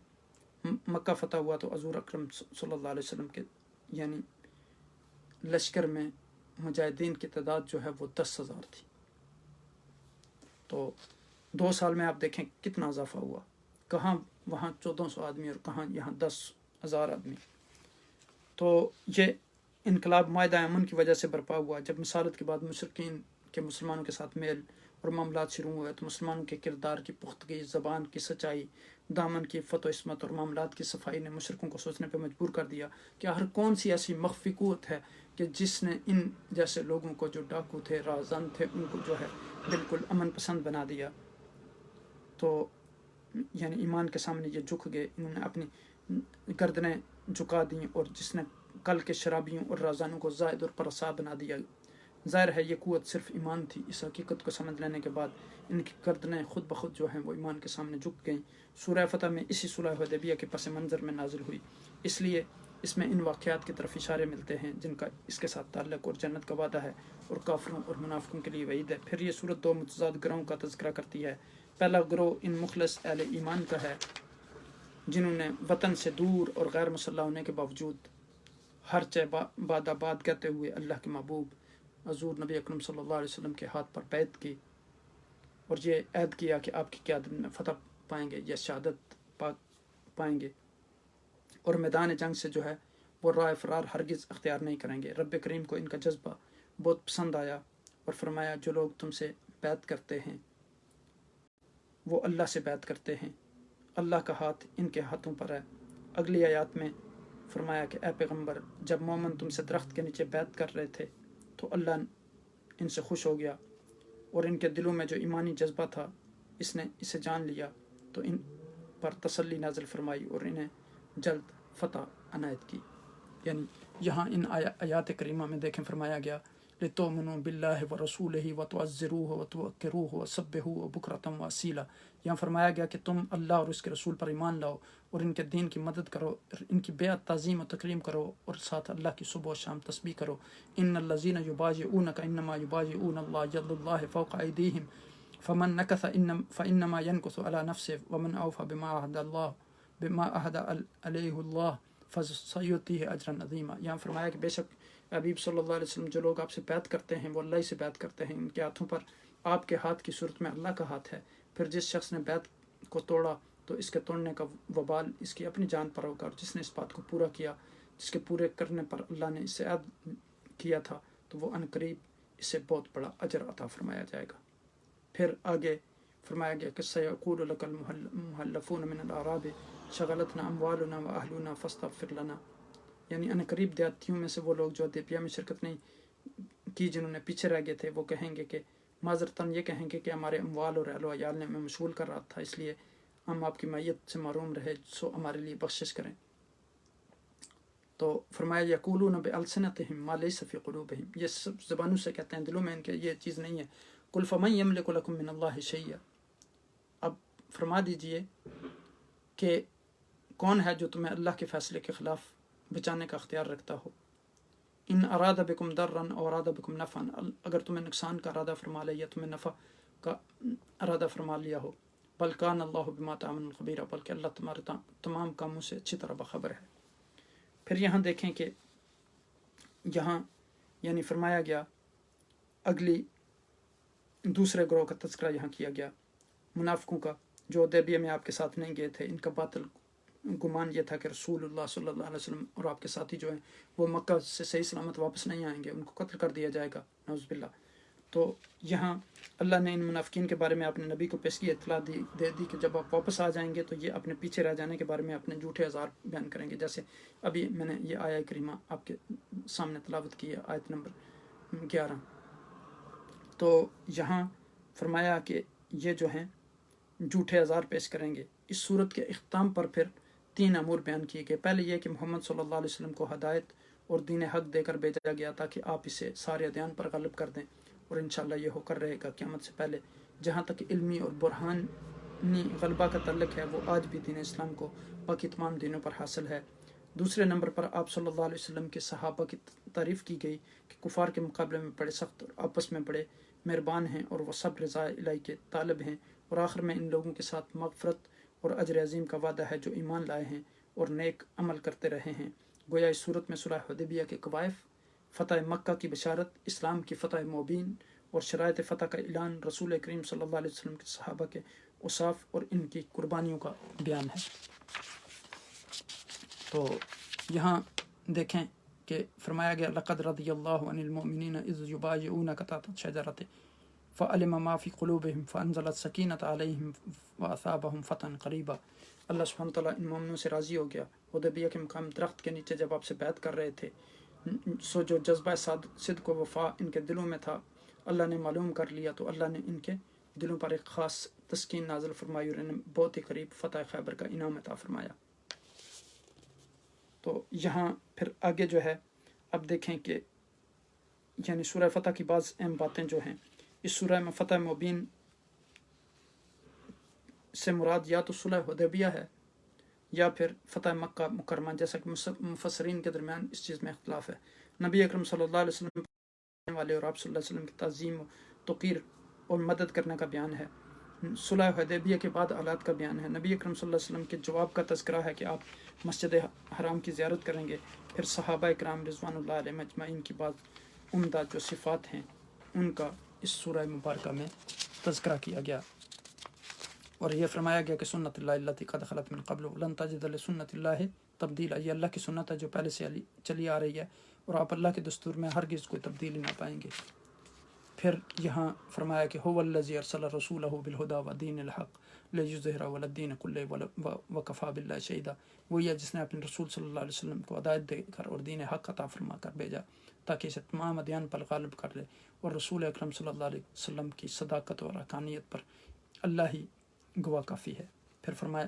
مکہ فتح ہوا تو حضور اکرم صلی اللہ علیہ وسلم کے یعنی لشکر میں مجاہدین کی تعداد جو ہے وہ 10,000 تھی۔ تو 2 سال میں آپ دیکھیں کتنا اضافہ ہوا، کہاں وہاں 1400 آدمی اور کہاں یہاں 10,000 آدمی۔ تو یہ انقلاب معاہدہ امن کی وجہ سے برپا ہوا۔ جب مسالت کے بعد مشرکین کے مسلمانوں کے ساتھ میل اور معاملات شروع ہوئے تو مسلمانوں کے کردار کی پختگی، زبان کی سچائی، دامن کی عفت و عصمت اور معاملات کی صفائی نے مشرکوں کو سوچنے پہ مجبور کر دیا کہ ہر کون سی ایسی مخفی قوت ہے کہ جس نے ان جیسے لوگوں کو جو ڈاکو تھے، رازن تھے، ان کو جو ہے بالکل امن پسند بنا دیا۔ تو یعنی ایمان کے سامنے یہ جھک گئے، انہوں نے اپنی گردنیں جھکا دیں، اور جس نے کل کے شرابیوں اور رازانوں کو زائد اور پرسا بنا دیا۔ ظاہر ہے یہ قوت صرف ایمان تھی۔ اس حقیقت کو سمجھ لینے کے بعد ان کی گردنیں خود بخود جو ہیں وہ ایمان کے سامنے جھک گئیں۔ سورہ فتح میں اسی صلح حدیبیہ کے پس منظر میں نازل ہوئی، اس لیے اس میں ان واقعات کی طرف اشارے ملتے ہیں جن کا اس کے ساتھ تعلق اور جنت کا وعدہ ہے، اور کافروں اور منافقوں کے لیے وعید ہے۔ پھر یہ صورت 2 متضاد گروہوں کا تذکرہ کرتی ہے۔ پہلا گروہ ان مخلص اہل ایمان کا ہے جنہوں نے وطن سے دور اور غیر مسلح ہونے کے باوجود ہر بعد آباد کہتے ہوئے اللہ کے محبوب حضور نبی اکرم صلی اللہ علیہ وسلم کے ہاتھ پر بیعت کی، اور یہ عہد کیا کہ آپ کی قیادت میں فتح پائیں گے یا شہادت پائیں گے، اور میدان جنگ سے جو ہے وہ راہ فرار ہرگز اختیار نہیں کریں گے۔ رب کریم کو ان کا جذبہ بہت پسند آیا اور فرمایا جو لوگ تم سے بیعت کرتے ہیں وہ اللہ سے بیعت کرتے ہیں، اللہ کا ہاتھ ان کے ہاتھوں پر ہے۔ اگلی آیات میں فرمایا کہ اے پیغمبر، جب مومن تم سے درخت کے نیچے بیعت کر رہے تھے تو اللہ ان سے خوش ہو گیا، اور ان کے دلوں میں جو ایمانی جذبہ تھا اس نے اسے جان لیا، تو ان پر تسلی نازل فرمائی اور انہیں جلد فتح عنایت کی۔ یعنی یہاں ان آیات کریمہ میں دیکھیں فرمایا گیا لِتُؤْمِنُوا بِاللَّهِ وَرَسُولِهِ وَتُعَزِّرُوهُ وَتُوَقِّرُوهُ وَسَبِّحُوهُ بُكْرَةً وَأَصِيلًا۔ یہاں فرمایا گیا کہ تم اللہ اور اس کے رسول پر ایمان لاؤ اور ان کے دین کی مدد کرو، ان کی بیعت تعظیم و تکریم کرو، اور ساتھ اللہ کی صبح و شام تسبیح کرو۔ ان الذین یبایعونک انما یبایعون اللہ ید اللہ فوق ایدیہم فمن نکث فانما ینکث علی نفسہ ومن اوفی بما عہد علیہ اللہ فسیؤتیہ اجرا عظیما۔ یہاں فرمایا کہ بے شک حبیب صلی اللہ علیہ وسلم جو لوگ آپ سے بیعت کرتے ہیں وہ اللہ ہی سے بیعت کرتے ہیں، ان کے ہاتھوں پر آپ کے ہاتھ کی صورت میں اللہ کا ہاتھ ہے۔ پھر جس شخص نے بیعت کو توڑا تو اس کے توڑنے کا وبال اس کی اپنی جان پر ہوگا، اور جس نے اس بات کو پورا کیا جس کے پورے کرنے پر اللہ نے اس سے عہد کیا تھا تو وہ عنقریب اس سے بہت بڑا اجر عطا فرمایا جائے گا۔ پھر آگے فرمایا گیا کہ سیقول لک المحلفون من الاعراب شغلتنا اموالنا واہلنا فاستغفر لنا، یعنی عنقریب دیہاتیوں میں سے وہ لوگ جو حدیبیہ میں شرکت نہیں کی، جنہوں نے پیچھے رہ گئے تھے، وہ کہیں گے کہ معذرتاً یہ کہیں گے کہ ہمارے اموال اور اہل و عیال نے ہمیں مشغول کر رہا تھا، اس لیے ہم آپ کی معیت سے محروم رہے، سو ہمارے لیے بخشش کریں۔ تو فرمایا یقولون بألسنتہم ما لیس فی قلوبہم، یہ سب زبانوں سے کہتے ہیں، دلوں میں ان کے یہ چیز نہیں ہے۔ قل فمن یملک لکم من اللہ شیئا، اب فرما دیجئے کہ کون ہے جو تمہیں اللہ کے فیصلے کے خلاف بچانے کا اختیار رکھتا ہو۔ ان اراد بکم ضرا او اراد بکم نفعا، اگر تمہیں نقصان کا ارادہ فرما لے یا تمہیں نفع کا ارادہ فرما لیا ہو، بل کان اللہ بما تعملون خبیرا، بلکہ اللہ تمہارے تمام کاموں سے اچھی طرح باخبر ہے۔ پھر یہاں دیکھیں کہ یہاں یعنی فرمایا گیا اگلی دوسرے گروہ کا تذکرہ یہاں کیا گیا، منافقوں کا، جو حدیبیہ میں آپ کے ساتھ نہیں گئے تھے، ان کا باطل گمان یہ تھا کہ رسول اللہ صلی اللہ علیہ وسلم اور آپ کے ساتھی جو ہیں وہ مکہ سے صحیح سلامت واپس نہیں آئیں گے، ان کو قتل کر دیا جائے گا، نعوذ باللہ۔ تو یہاں اللہ نے ان منافقین کے بارے میں اپنے نبی کو پیشگی اطلاع دے دی کہ جب آپ واپس آ جائیں گے تو یہ اپنے پیچھے رہ جانے کے بارے میں اپنے جھوٹے اظہار بیان کریں گے، جیسے ابھی میں نے یہ آیہ کریمہ آپ کے سامنے تلاوت کی ہے، آیت نمبر 11۔ تو یہاں فرمایا کہ یہ جو ہیں جھوٹے اظہار پیش کریں گے۔ اس صورت کے اختتام پر پھر 3 امور بیان کیے گئے۔ پہلے یہ کہ محمد صلی اللہ علیہ وسلم کو ہدایت اور دین حق دے کر بھیجا گیا تاکہ آپ اسے سارے ادیان پر غالب کر دیں، اور انشاءاللہ یہ ہو کر رہے گا قیامت سے پہلے۔ جہاں تک علمی اور برہانی غلبہ کا تعلق ہے وہ آج بھی دین اسلام کو باقی تمام دینوں پر حاصل ہے۔ دوسرے نمبر پر آپ صلی اللہ علیہ وسلم کے صحابہ کی تعریف کی گئی کہ کفار کے مقابلے میں بڑے سخت اور آپس میں بڑے مہربان ہیں، اور وہ سب رضا الہی کے طالب ہیں، اور آخر میں ان لوگوں کے ساتھ مغفرت اور اجر عظیم کا وعدہ ہے جو ایمان لائے ہیں اور نیک عمل کرتے رہے ہیں۔ گویا اس صورت میں صلح حدیبیہ کے قوائف، فتح مکہ کی بشارت، اسلام کی فتح مبین اور شرائط فتح کا اعلان، رسول کریم صلی اللہ علیہ وسلم کے صحابہ کے اوصاف اور ان کی قربانیوں کا بیان ہے۔ تو یہاں دیکھیں کہ فرمایا گیا لقد رضی اللہ عن المؤمنین اذ یبایعونک تحت الشجرۃ فعلم ما فی قلوبہم فانزل السکینۃ علیہم واثابہم فتحا قریبا۔ اللہ سبحانہ تعالیٰ ان مومنوں سے راضی ہو گیا۔ حدیبیہ کے مقام درخت کے نیچے جب آپ سے بیعت کر رہے تھے، سو جو جذبہ صدق و وفا ان کے دلوں میں تھا اللہ نے معلوم کر لیا، تو اللہ نے ان کے دلوں پر ایک خاص تسکین نازل فرمائی اور انہیں بہت ہی قریب فتح خیبر کا انعام عطا فرمایا۔ تو یہاں پھر آگے جو ہے اب دیکھیں کہ یعنی سورہ فتح کی بعض اہم باتیں جو ہیں اس سورہ میں فتح مبین سے مراد یا تو صلح حدیبیہ ہے یا پھر فتح مکہ مکرمہ، جیسا کہ مفسرین کے درمیان اس چیز میں اختلاف ہے۔ نبی اکرم صلی اللہ علیہ وسلم والے اور آپ صلی اللہ علیہ وسلم کی تعظیم و توقیر اور مدد کرنے کا بیان ہے۔ صلح حدیبیہ کے بعد حالات کا بیان ہے۔ نبی اکرم صلی اللہ علیہ وسلم کے جواب کا تذکرہ ہے کہ آپ مسجد حرام کی زیارت کریں گے۔ پھر صحابہ اکرام رضوان اللہ علیہ مجمعین کی بعض عمدہ جو صفات ہیں ان کا اس سورہ مبارکہ میں تذکرہ کیا گیا، اور یہ فرمایا گیا کہ سنت اللہ التی قد خلت من قبل ولن تجد لسنت اللہ تبدیلا، یہ اللہ کی سنت ہے جو پہلے سے چلی آ رہی ہے، اور آپ اللہ کے دستور میں ہرگز کوئی تبدیلی نہ پائیں گے۔ پھر یہاں فرمایا کہ هو الذی ارسل رسولہ بالہدی ودین الحق لیظہرہ علی الدین کلہ وکفی باللہ شہیدا، وہی ہے جس نے اپنے رسول صلی اللہ علیہ وسلم کو ہدایت دے کر اور دین حق عطا فرما کر بھیجا تاکہ اسے تمام ادیان پر غالب کر لے، اور رسول اکرم صلی اللہ علیہ وسلم کی صداقت اور حقانیت پر اللہ ہی گواہ کافی ہے۔ پھر فرمایا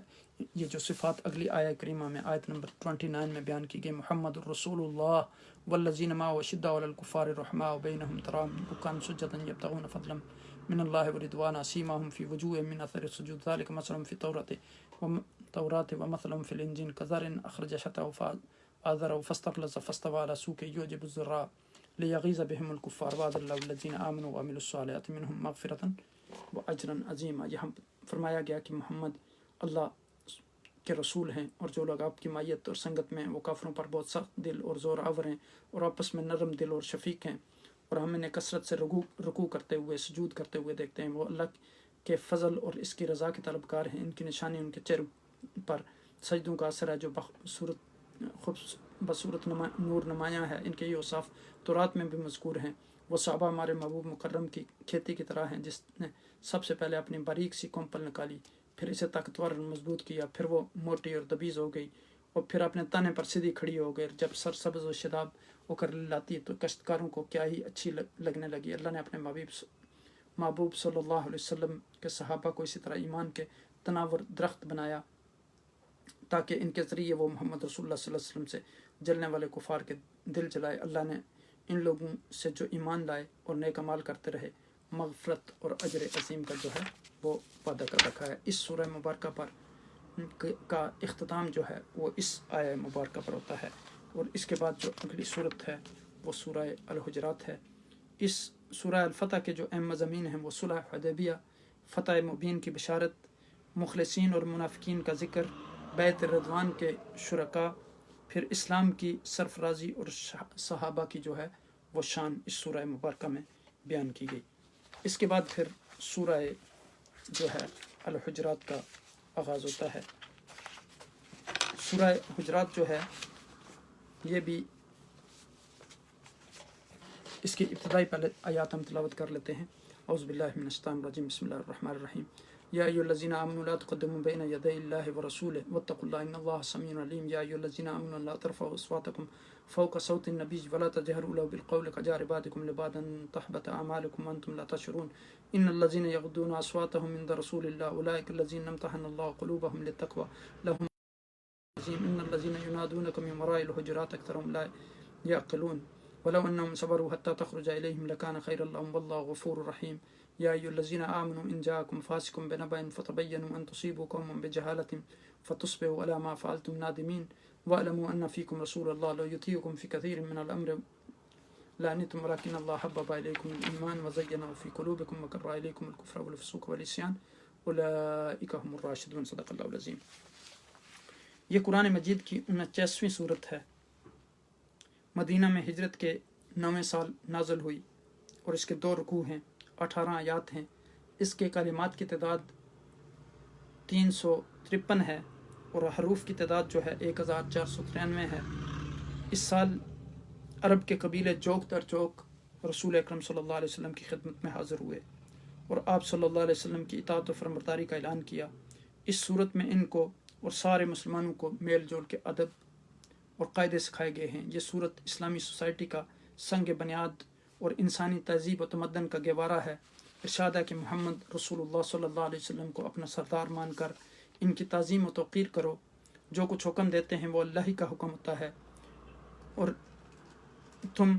یہ جو صفات اگلی آیہ کریمہ میں آیت نمبر 29 میں بیان کی گئی، محمد الرسول اللہ والذین معہ اشداء علی الکفار رحماء بینہم تراہم رکعا سجدا یبتغون فضلا من اللہ ورضوانا سیماہم فی وجوہہم من اثر السجود ذلک مثلهم فی التوراۃ ومثلهم فی الانجیل کزرع اخرج شطأہ فآزرہ فاستغلظ فاستوى علی سوقہ یعجب الزراع لیغیظ بہم الکفار وعد اللہ الذین آمنوا وعملوا الصالحات منہم مغفرۃ واجرا عظیما۔ یہاں فرمایا گیا کہ محمد اللہ کے رسول ہیں، اور جو لوگ آپ کی مائیت اور سنگت میں ہیں وہ کافروں پر بہت سخت دل اور زور آور ہیں، اور آپس میں نرم دل اور شفیق ہیں، اور ہم انہیں کثرت سے رکوع کرتے ہوئے سجود کرتے ہوئے دیکھتے ہیں۔ وہ اللہ کے فضل اور اس کی رضا کے طلبکار ہیں، ان کی نشانی ان کے چہروں پر سجدوں کا اثر ہے جو بصورت نور نمایاں ہے۔ ان کے یہ اوصاف تورات میں بھی مذکور ہیں۔ وہ صحابہ ہمارے محبوب مکرم کی کھیتی کی طرح ہیں جس نے سب سے پہلے اپنی باریک سی کمپل نکالی، پھر اسے طاقتور اور مضبوط کیا، پھر وہ موٹی اور دبیز ہو گئی، اور پھر اپنے تانے پر سیدھی کھڑی ہو گئی۔ جب سرسبز و شداب ہو کر لاتی تو کاشتکاروں کو کیا ہی اچھی لگنے لگی۔ اللہ نے اپنے محبوب صلی اللہ علیہ وسلم کے صحابہ کو اسی طرح ایمان کے تناور درخت بنایا تاکہ ان کے ذریعے وہ محمد رسول اللہ صلی اللہ علیہ وسلم سے جلنے والے کفار کے دل جلائے۔ اللہ نے ان لوگوں سے جو ایمان لائے اور نیک اعمال کرتے رہے مغفرت اور اجر عظیم کا جو ہے وہ وعدہ کر رکھا ہے۔ اس سورہ مبارکہ پر کا اختتام جو ہے وہ اس آیہ مبارکہ پر ہوتا ہے، اور اس کے بعد جو اگلی صورت ہے وہ سورہ الحجرات ہے۔ اس سورہ الفتح کے جو اہم مضامین ہیں وہ صلح حدیبیہ، فتح مبین کی بشارت، مخلصین اور منافقین کا ذکر، بیعت رضوان کے شرکاء، پھر اسلام کی سرفرازی اور صحابہ کی جو ہے وہ شان اس سورہ مبارکہ میں بیان کی گئی۔ اس کے بعد پھر سورہ جو ہے الحجرات کا آغاز ہوتا ہے۔ سورہ حجرات جو ہے یہ بھی اس کی ابتدائی پہلے آیات ہم تلاوت کر لیتے ہیں۔ اعوذ باللہ من الشیطان الرجیم، بسم اللہ الرحمن الرحیم۔ یا ایھا الذین آمنوا لا تقدموا بین یدی اللہ ورسولہ واتقوا اللہ ان اللہ سمیع علیم۔ یا ایھا الذین آمنوا لا ترفعوا اصواتکم فوق صوت النبی ولا تجهروا له بالقول كجهر بعضكم لبعض ان تحبط اعمالكم وانتم لا تشعرون ان الذين يغضون اصواتهم عند رسول الله اولئك الذين امتحن الله قلوبهم للتقوى لهم عظيم ان الذين ينادونك من وراء الحجرات اكثرهم لا يعقلون ولو انهم صبروا حتى تخرج اليهم لكان خيرا لهم والله غفور رحيم۔ يا ايها الذين امنوا ان جاءكم فاسق بنبأ فتبينوا ان تصيبوا قوما بجهالة فتصبحوا على ما فعلتم نادمين واعلموا ان فيكم رسول الله لو يطيعكم في كثير من الامر لعنتم ولكن الله حبب اليكم الايمان وزينه في قلوبكم وكره اليكم الكفر والفسوق والعصيان اولئك هم الراشدون۔ صدق اللہ العظیم۔ یہ قرآن مجید کی 49ویں صورت ہے۔ مدینہ میں ہجرت کے 9ویں سال نازل ہوئی اور اس کے 2 رکوع ہیں، 18 آیات ہیں۔ اس کے کلمات کی تعداد 353 ہے اور حروف کی تعداد جو ہے 1493 ہے۔ اس سال عرب کے قبیلے چوک در چوک رسول اکرم صلی اللہ علیہ وسلم کی خدمت میں حاضر ہوئے اور آپ صلی اللہ علیہ وسلم کی اطاعت و فرمانبرداری کا اعلان کیا۔ اس صورت میں ان کو اور سارے مسلمانوں کو میل جول کے ادب اور قاعدے سکھائے گئے ہیں۔ یہ صورت اسلامی سوسائٹی کا سنگ بنیاد اور انسانی تہذیب و تمدن کا گہوارہ ہے۔ ارشاد ہے کہ محمد رسول اللہ صلی اللہ علیہ وسلم کو اپنا سردار مان کر ان کی تعظیم و توقیر کرو۔ جو کچھ حکم دیتے ہیں وہ اللہ ہی کا حکم ہوتا ہے اور تم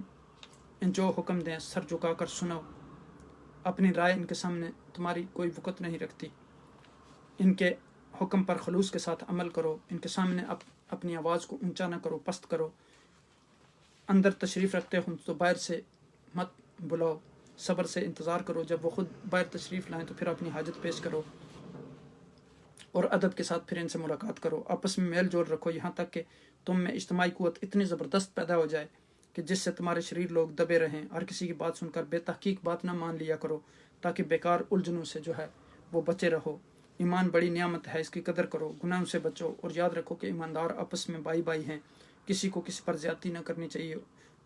جو حکم دیں سر جھکا کر سنو۔ اپنی رائے ان کے سامنے تمہاری کوئی وقت نہیں رکھتی۔ ان کے حکم پر خلوص کے ساتھ عمل کرو۔ ان کے سامنے اپنی آواز کو اونچا نہ کرو، پست کرو۔ اندر تشریف رکھتے ہوں تو باہر سے مت بلاؤ۔ صبر سے انتظار کرو، جب وہ خود باہر تشریف لائیں تو پھر اپنی حاجت پیش کرو اور ادب کے ساتھ پھر ان سے ملاقات کرو۔ آپس میں میل جول رکھو یہاں تک کہ تم میں اجتماعی قوت اتنی زبردست پیدا ہو جائے کہ جس سے تمہارے شریر لوگ دبے رہیں۔ ہر کسی کی بات سن کر بے تحقیق بات نہ مان لیا کرو تاکہ بیکار الجھنوں سے جو ہے وہ بچے رہو۔ ایمان بڑی نعمت ہے، اس کی قدر کرو، گناہوں سے بچو اور یاد رکھو کہ ایماندار آپس میں بائی بائی ہیں۔ کسی کو کسی پر زیادتی نہ کرنی چاہیے۔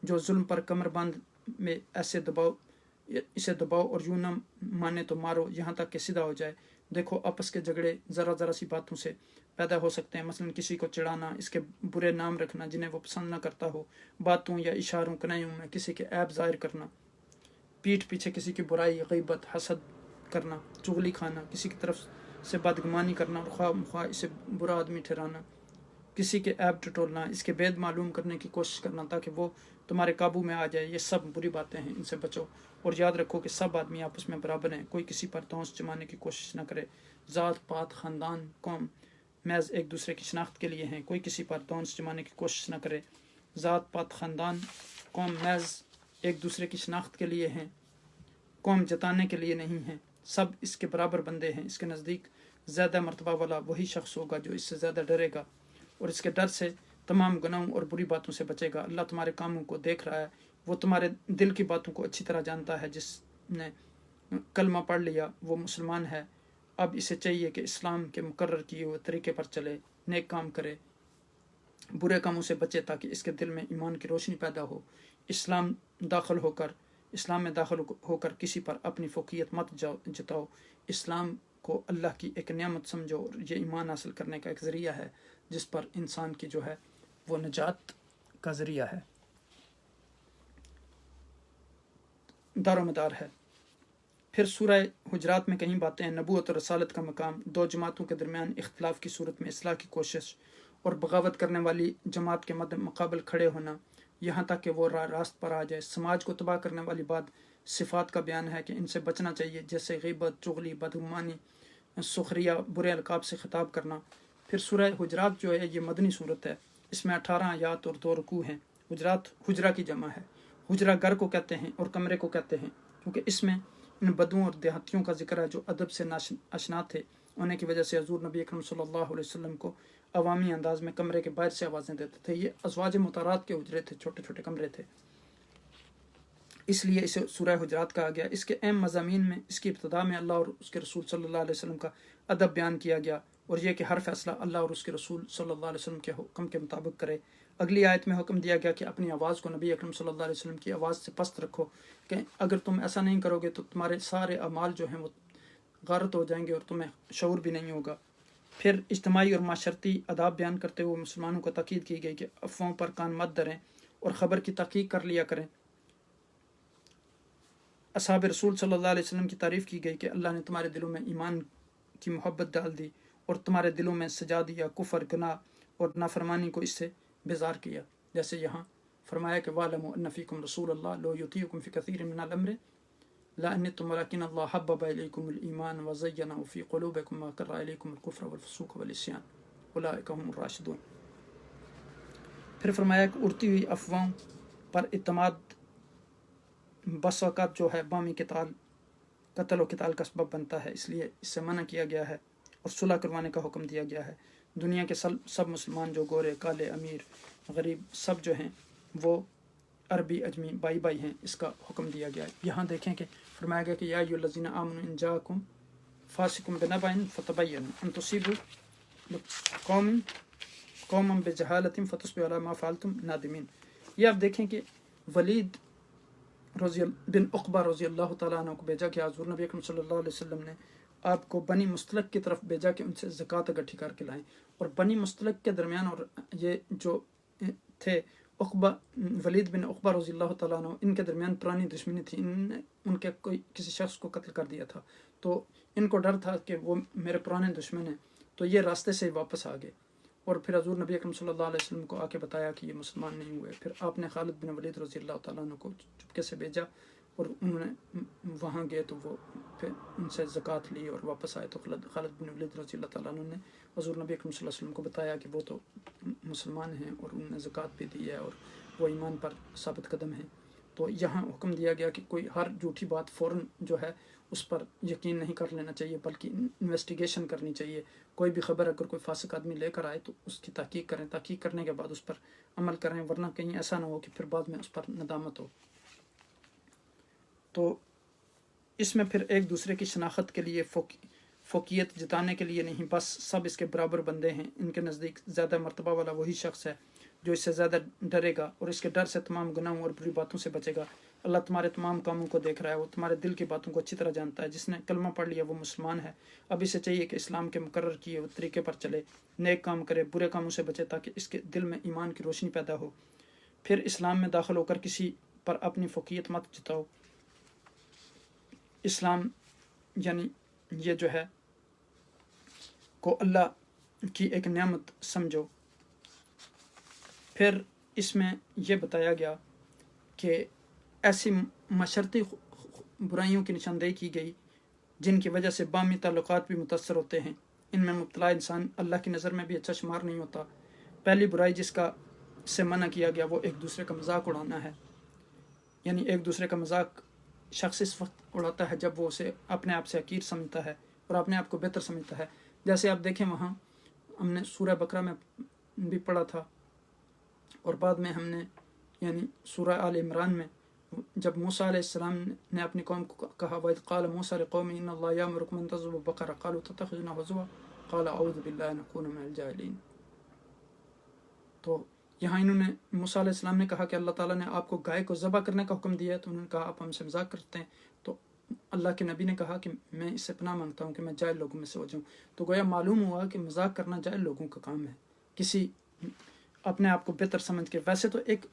جو ظلم پر کمر بند میں اسے دباؤ اور یوں نہ مانے تو مارو یہاں تک کہ سیدھا ہو جائے۔ دیکھو آپس کے جھگڑے ذرا سی باتوں سے پیدا ہو سکتے ہیں، مثلا کسی کو چڑھانا، اس کے برے نام رکھنا جنہیں وہ پسند نہ کرتا ہو، باتوں یا اشاروں کنایوں میں کسی کے عیب ظاہر کرنا، پیٹھ پیچھے کسی کی برائی، غیبت، حسد کرنا، چغلی کھانا، کسی کی طرف سے بدگمانی کرنا اور خواہ مخواہ اسے برا آدمی ٹھہرانا، کسی کے عیب ٹٹولنا، اس کے بید معلوم کرنے کی کوشش کرنا تاکہ وہ تمہارے قابو میں آ جائے، یہ سب بری باتیں ہیں، ان سے بچو اور یاد رکھو کہ سب آدمی آپس میں برابر ہیں۔ کوئی کسی پر دھونس جمانے کی کوشش نہ کرے۔ ذات پات خاندان قوم محض ایک دوسرے کی شناخت کے لیے ہیں، کوئی کسی پر دھونس جمانے کی کوشش نہ کرے۔ ذات پات خاندان قوم محض ایک دوسرے کی شناخت کے لیے ہیں، قوم جتانے کے لیے نہیں ہیں۔ سب اس کے برابر بندے ہیں۔ اس کے نزدیک زیادہ مرتبہ والا وہی شخص ہوگا جو اس سے زیادہ ڈرے گا اور اس کے ڈر سے تمام گناہوں اور بری باتوں سے بچے گا۔ اللہ تمہارے کاموں کو دیکھ رہا ہے، وہ تمہارے دل کی باتوں کو اچھی طرح جانتا ہے۔ جس نے کلمہ پڑھ لیا وہ مسلمان ہے۔ اب اسے چاہیے کہ اسلام کے مقرر کیے ہوئے طریقے پر چلے، نیک کام کرے، برے کاموں سے بچے تاکہ اس کے دل میں ایمان کی روشنی پیدا ہو۔ اسلام میں داخل ہو کر کسی پر اپنی فوقیت مت جتاؤ۔ اسلام کو اللہ کی ایک نعمت سمجھو اور یہ ایمان حاصل کرنے کا ایک ذریعہ ہے جس پر انسان کی جو ہے وہ نجات کا ذریعہ ہے، دار و مدار ہے۔ پھر سورہ حجرات میں کہیں باتیں ہیں نبوت اور رسالت کا مقام، 2 جماعتوں کے درمیان اختلاف کی صورت میں اصلاح کی کوشش اور بغاوت کرنے والی جماعت کے مد مقابل کھڑے ہونا یہاں تک کہ وہ راست پر آ جائے۔ سماج کو تباہ کرنے والی بات صفات کا بیان ہے کہ ان سے بچنا چاہیے، جیسے غیبت، چغلی، بدگمانی، سخریہ، برے القاب سے خطاب کرنا۔ پھر سورہ حجرات جو ہے یہ مدنی صورت ہے، اس میں 18 آیات اور 2 رکوع ہیں۔ حجرات حجرہ کی جمع ہے۔ حجرہ گھر کو کہتے ہیں اور کمرے کو کہتے ہیں کیونکہ اس میں ان بدوؤں اور دیہاتیوں کا ذکر ہے جو ادب سے آشنا تھے ہونے کی وجہ سے حضور نبی اکرم صلی اللہ علیہ وسلم کو عوامی انداز میں کمرے کے باہر سے آوازیں دیتے تھے۔ یہ ازواج مطہرات کے حجرے تھے، چھوٹے چھوٹے کمرے تھے، اس لیے اسے سورہ حجرات کہا گیا۔ اس کے اہم مضامین میں اس کی ابتدا میں اللہ اور اس کے رسول صلی اللہ علیہ وسلم کا ادب بیان کیا گیا اور یہ کہ ہر فیصلہ اللہ اور اس کے رسول صلی اللہ علیہ وسلم کے حکم کے مطابق کرے۔ اگلی آیت میں حکم دیا گیا کہ اپنی آواز کو نبی اکرم صلی اللہ علیہ وسلم کی آواز سے پست رکھو، کہ اگر تم ایسا نہیں کرو گے تو تمہارے سارے اعمال جو ہیں وہ غارت ہو جائیں گے اور تمہیں شعور بھی نہیں ہوگا۔ پھر اجتماعی اور معاشرتی آداب بیان کرتے ہوئے مسلمانوں کو تاکید کی گئی کہ افواہوں پر کان مت دھریں اور خبر کی تحقیق کر لیا کریں۔ اصحاب رسول صلی اللہ علیہ وسلم کی تعریف کی گئی کہ اللہ نے تمہارے دلوں میں ایمان کی محبت ڈال دی اور تمہارے دلوں میں سجا دیا کفر، گناہ اور نافرمانی کو اس سے بیزار کیا، جیسے یہاں فرمایا کہ وَاعْلَمُوا أَنَّ فِيكُمْ رَسُولَ اللَّهِ لَوْ يُطِيعُكُمْ فِي كَثِيرٍ مِنَ الْأَمْرِ لَأَنِتُّمْ وَلَكِنَّ اللَّهَ حَبَّبَ إِلَيْكُمُ الْإِيمَانَ وَزَيَّنَهُ فِي قُلُوبِكُمْ وَكَرَّهَ إِلَيْكُمُ الْكُفْرَ وَالْفُسُوقَ وَالْعِصْيَانَ أُولَٰئِكَ هُمُ الرَّاشِدُونَ۔ پھر فرمایا کہ اڑتی ہوئی افواہوں پر اعتماد بس اوقات جو ہے بامی قتل و قتال کا سبب بنتا ہے، اس لیے اس سے منع کیا گیا ہے اور صلح کروانے کا حکم دیا گیا ہے۔ دنیا کے سب مسلمان جو گورے، کالے، امیر، غریب سب جو ہیں وہ عربی اجمی بائی بائی ہیں، اس کا حکم دیا گیا ہے۔ یہاں دیکھیں کہ فرمایا گیا کہ یا ایھا الذین آمنوا ان جاءکم فاسق بنبأ فتبینوا ان تصیبوا قوما بجہالۃ فتصبحوا علی ما فعلتم نادمین۔ یہ آپ دیکھیں کہ ولید بن عقبہ رضی اللہ تعالیٰ عنہ کو بھیجا کہ حضور نبی اکرم صلی اللہ علیہ وسلم نے آپ کو بنی مستلق کی طرف بھیجا کہ ان سے زکوٰۃ اکٹھی کر کے لائیں، اور بنی مستلق کے درمیان اور یہ جو تھے ولید بن عقبہ رضی اللہ تعالیٰ عنہ، ان کے درمیان پرانی دشمنی تھی، ان کے کسی شخص کو قتل کر دیا تھا، تو ان کو ڈر تھا کہ وہ میرے پرانے دشمن ہیں، تو یہ راستے سے واپس آ گئے، اور پھر حضور نبی اکرم صلی اللہ علیہ وسلم کو آ کے بتایا کہ یہ مسلمان نہیں ہوئے۔ پھر آپ نے خالد بن ولید رضی اللہ تعالیٰ عنہ کو چپکے سے بھیجا اور انہوں نے وہاں گئے تو وہ پھر ان سے زکوٰۃ لی اور واپس آئے، تو خالد بن ولید رضی اللہ تعالیٰ عنہ نے حضور نبی اکرم صلی اللہ علیہ وسلم کو بتایا کہ وہ تو مسلمان ہیں اور انہوں نے زکوٰۃ بھی دی ہے اور وہ ایمان پر ثابت قدم ہیں۔ تو یہاں حکم دیا گیا کہ کوئی ہر جھوٹی بات فوراً جو ہے اس پر یقین نہیں کر لینا چاہیے، بلکہ انویسٹیگیشن کرنی چاہیے۔ کوئی بھی خبر اگر کوئی فاسق آدمی لے کر آئے تو اس کی تحقیق کریں، تحقیق کرنے کے بعد اس پر عمل کریں، ورنہ کہیں ایسا نہ ہو کہ پھر بعد میں اس پر ندامت ہو۔ تو اس میں پھر ایک دوسرے کی شناخت کے لیے فوقیت جتانے کے لیے نہیں، بس سب اس کے برابر بندے ہیں، ان کے نزدیک زیادہ مرتبہ والا وہی شخص ہے جو اس سے زیادہ ڈرے گا اور اس کے ڈر سے تمام گناہوں اور بری باتوں سے بچے گا۔ اللہ تمہارے تمام کاموں کو دیکھ رہا ہے، وہ تمہارے دل کی باتوں کو اچھی طرح جانتا ہے۔ جس نے کلمہ پڑھ لیا وہ مسلمان ہے، اب اسے چاہیے کہ اسلام کے مقرر کیے ہوئے طریقے پر چلے، نیک کام کرے، برے کاموں سے بچے تاکہ اس کے دل میں ایمان کی روشنی پیدا ہو۔ پھر اسلام میں داخل ہو کر کسی پر اپنی فوقیت مت جتاؤ۔ اسلام یعنی یہ جو ہے کو اللہ کی ایک نعمت سمجھو۔ پھر اس میں یہ بتایا گیا کہ ایسی معاشرتی برائیوں کی نشاندہی کی گئی جن کی وجہ سے باہمی تعلقات بھی متاثر ہوتے ہیں، ان میں مبتلا انسان اللہ کی نظر میں بھی اچھا شمار نہیں ہوتا۔ پہلی برائی جس کا سے منع کیا گیا وہ ایک دوسرے کا مذاق اڑانا ہے، یعنی ایک دوسرے کا مذاق شخص اس وقت اڑاتا ہے جب وہ اسے اپنے آپ سے حقیر سمجھتا ہے اور اپنے آپ کو بہتر سمجھتا ہے۔ جیسے آپ دیکھیں وہاں ہم نے سورہ بقرہ میں بھی پڑھا تھا اور بعد میں ہم نے یعنی سورہ آل عمران میں جب موسیٰ علیہ السلام نے اپنی قوم کو کہا وَإِذْ قَالَ مُوسَىٰ لِقَوْمِهِ إِنَّ اللَّهَ يَأْمُرُكُمْ أَن تَذْبَحُوا بَقَرَةً قَالُوا أَتَتَّخِذُنَا هُزُوًا قَالَ أَعُوذُ بِاللَّهِ أَنْ أَكُونَ مِنَ الْجَاهِلِينَ۔ تو یہاں انہوں نے موسیٰ علیہ السلام نے کہا کہ اللہ تعالیٰ نے آپ کو گائے کو ذبح کرنے کا حکم دیا ہے، تو انہوں نے کہا آپ ہم سے مذاق کرتے ہیں، تو اللہ کے نبی نے کہا کہ میں اس سے پناہ مانگتا ہوں کہ میں جاہل لوگوں میں سے ہو جاؤں۔ تو گویا معلوم ہوا کہ مذاق کرنا جاہل لوگوں کا کام ہے، کسی اپنے آپ کو بہتر سمجھ کے۔ ویسے تو ایک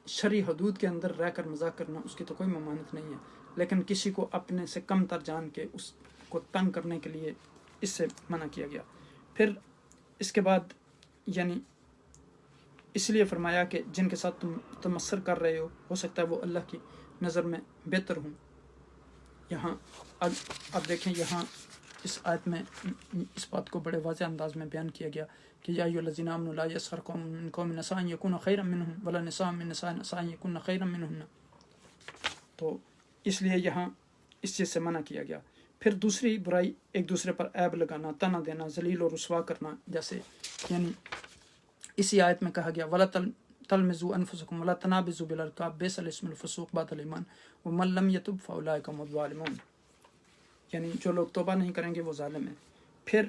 شرعی حدود کے اندر رہ کر مذاق کرنا اس کی تو کوئی ممانعت نہیں ہے، لیکن کسی کو اپنے سے کم تر جان کے اس کو تنگ کرنے کے لیے اس سے منع کیا گیا۔ پھر اس کے بعد یعنی اس لیے فرمایا کہ جن کے ساتھ تم تمسر کر رہے ہو سکتا ہے وہ اللہ کی نظر میں بہتر ہوں۔ یہاں اب دیکھیں یہاں اس آیت میں اس بات کو بڑے واضح انداز میں بیان کیا گیا کہ یا ایھا الذین آمنوا لا یسخر قوم من قوم عسیٰ ان یکونوا خیرا منہم ولا نساء من نساء عسیٰ ان یکن خیرا منہن۔ تو اس لیے یہاں اس چیز سے منع کیا گیا۔ پھر دوسری برائی ایک دوسرے پر عیب لگانا، طعنہ دینا، ذلیل و رسوا کرنا، جیسے یعنی اسی آیت میں کہا گیا ولا تلمزوا انفسکم ولا تنابزوا بالالقاب بئس الاسم الفسوق بعد الایمان ومن لم یتب فاولئک هم الظالمون، یعنی جو لوگ توبہ نہیں کریں گے وہ ظالم ہیں۔ پھر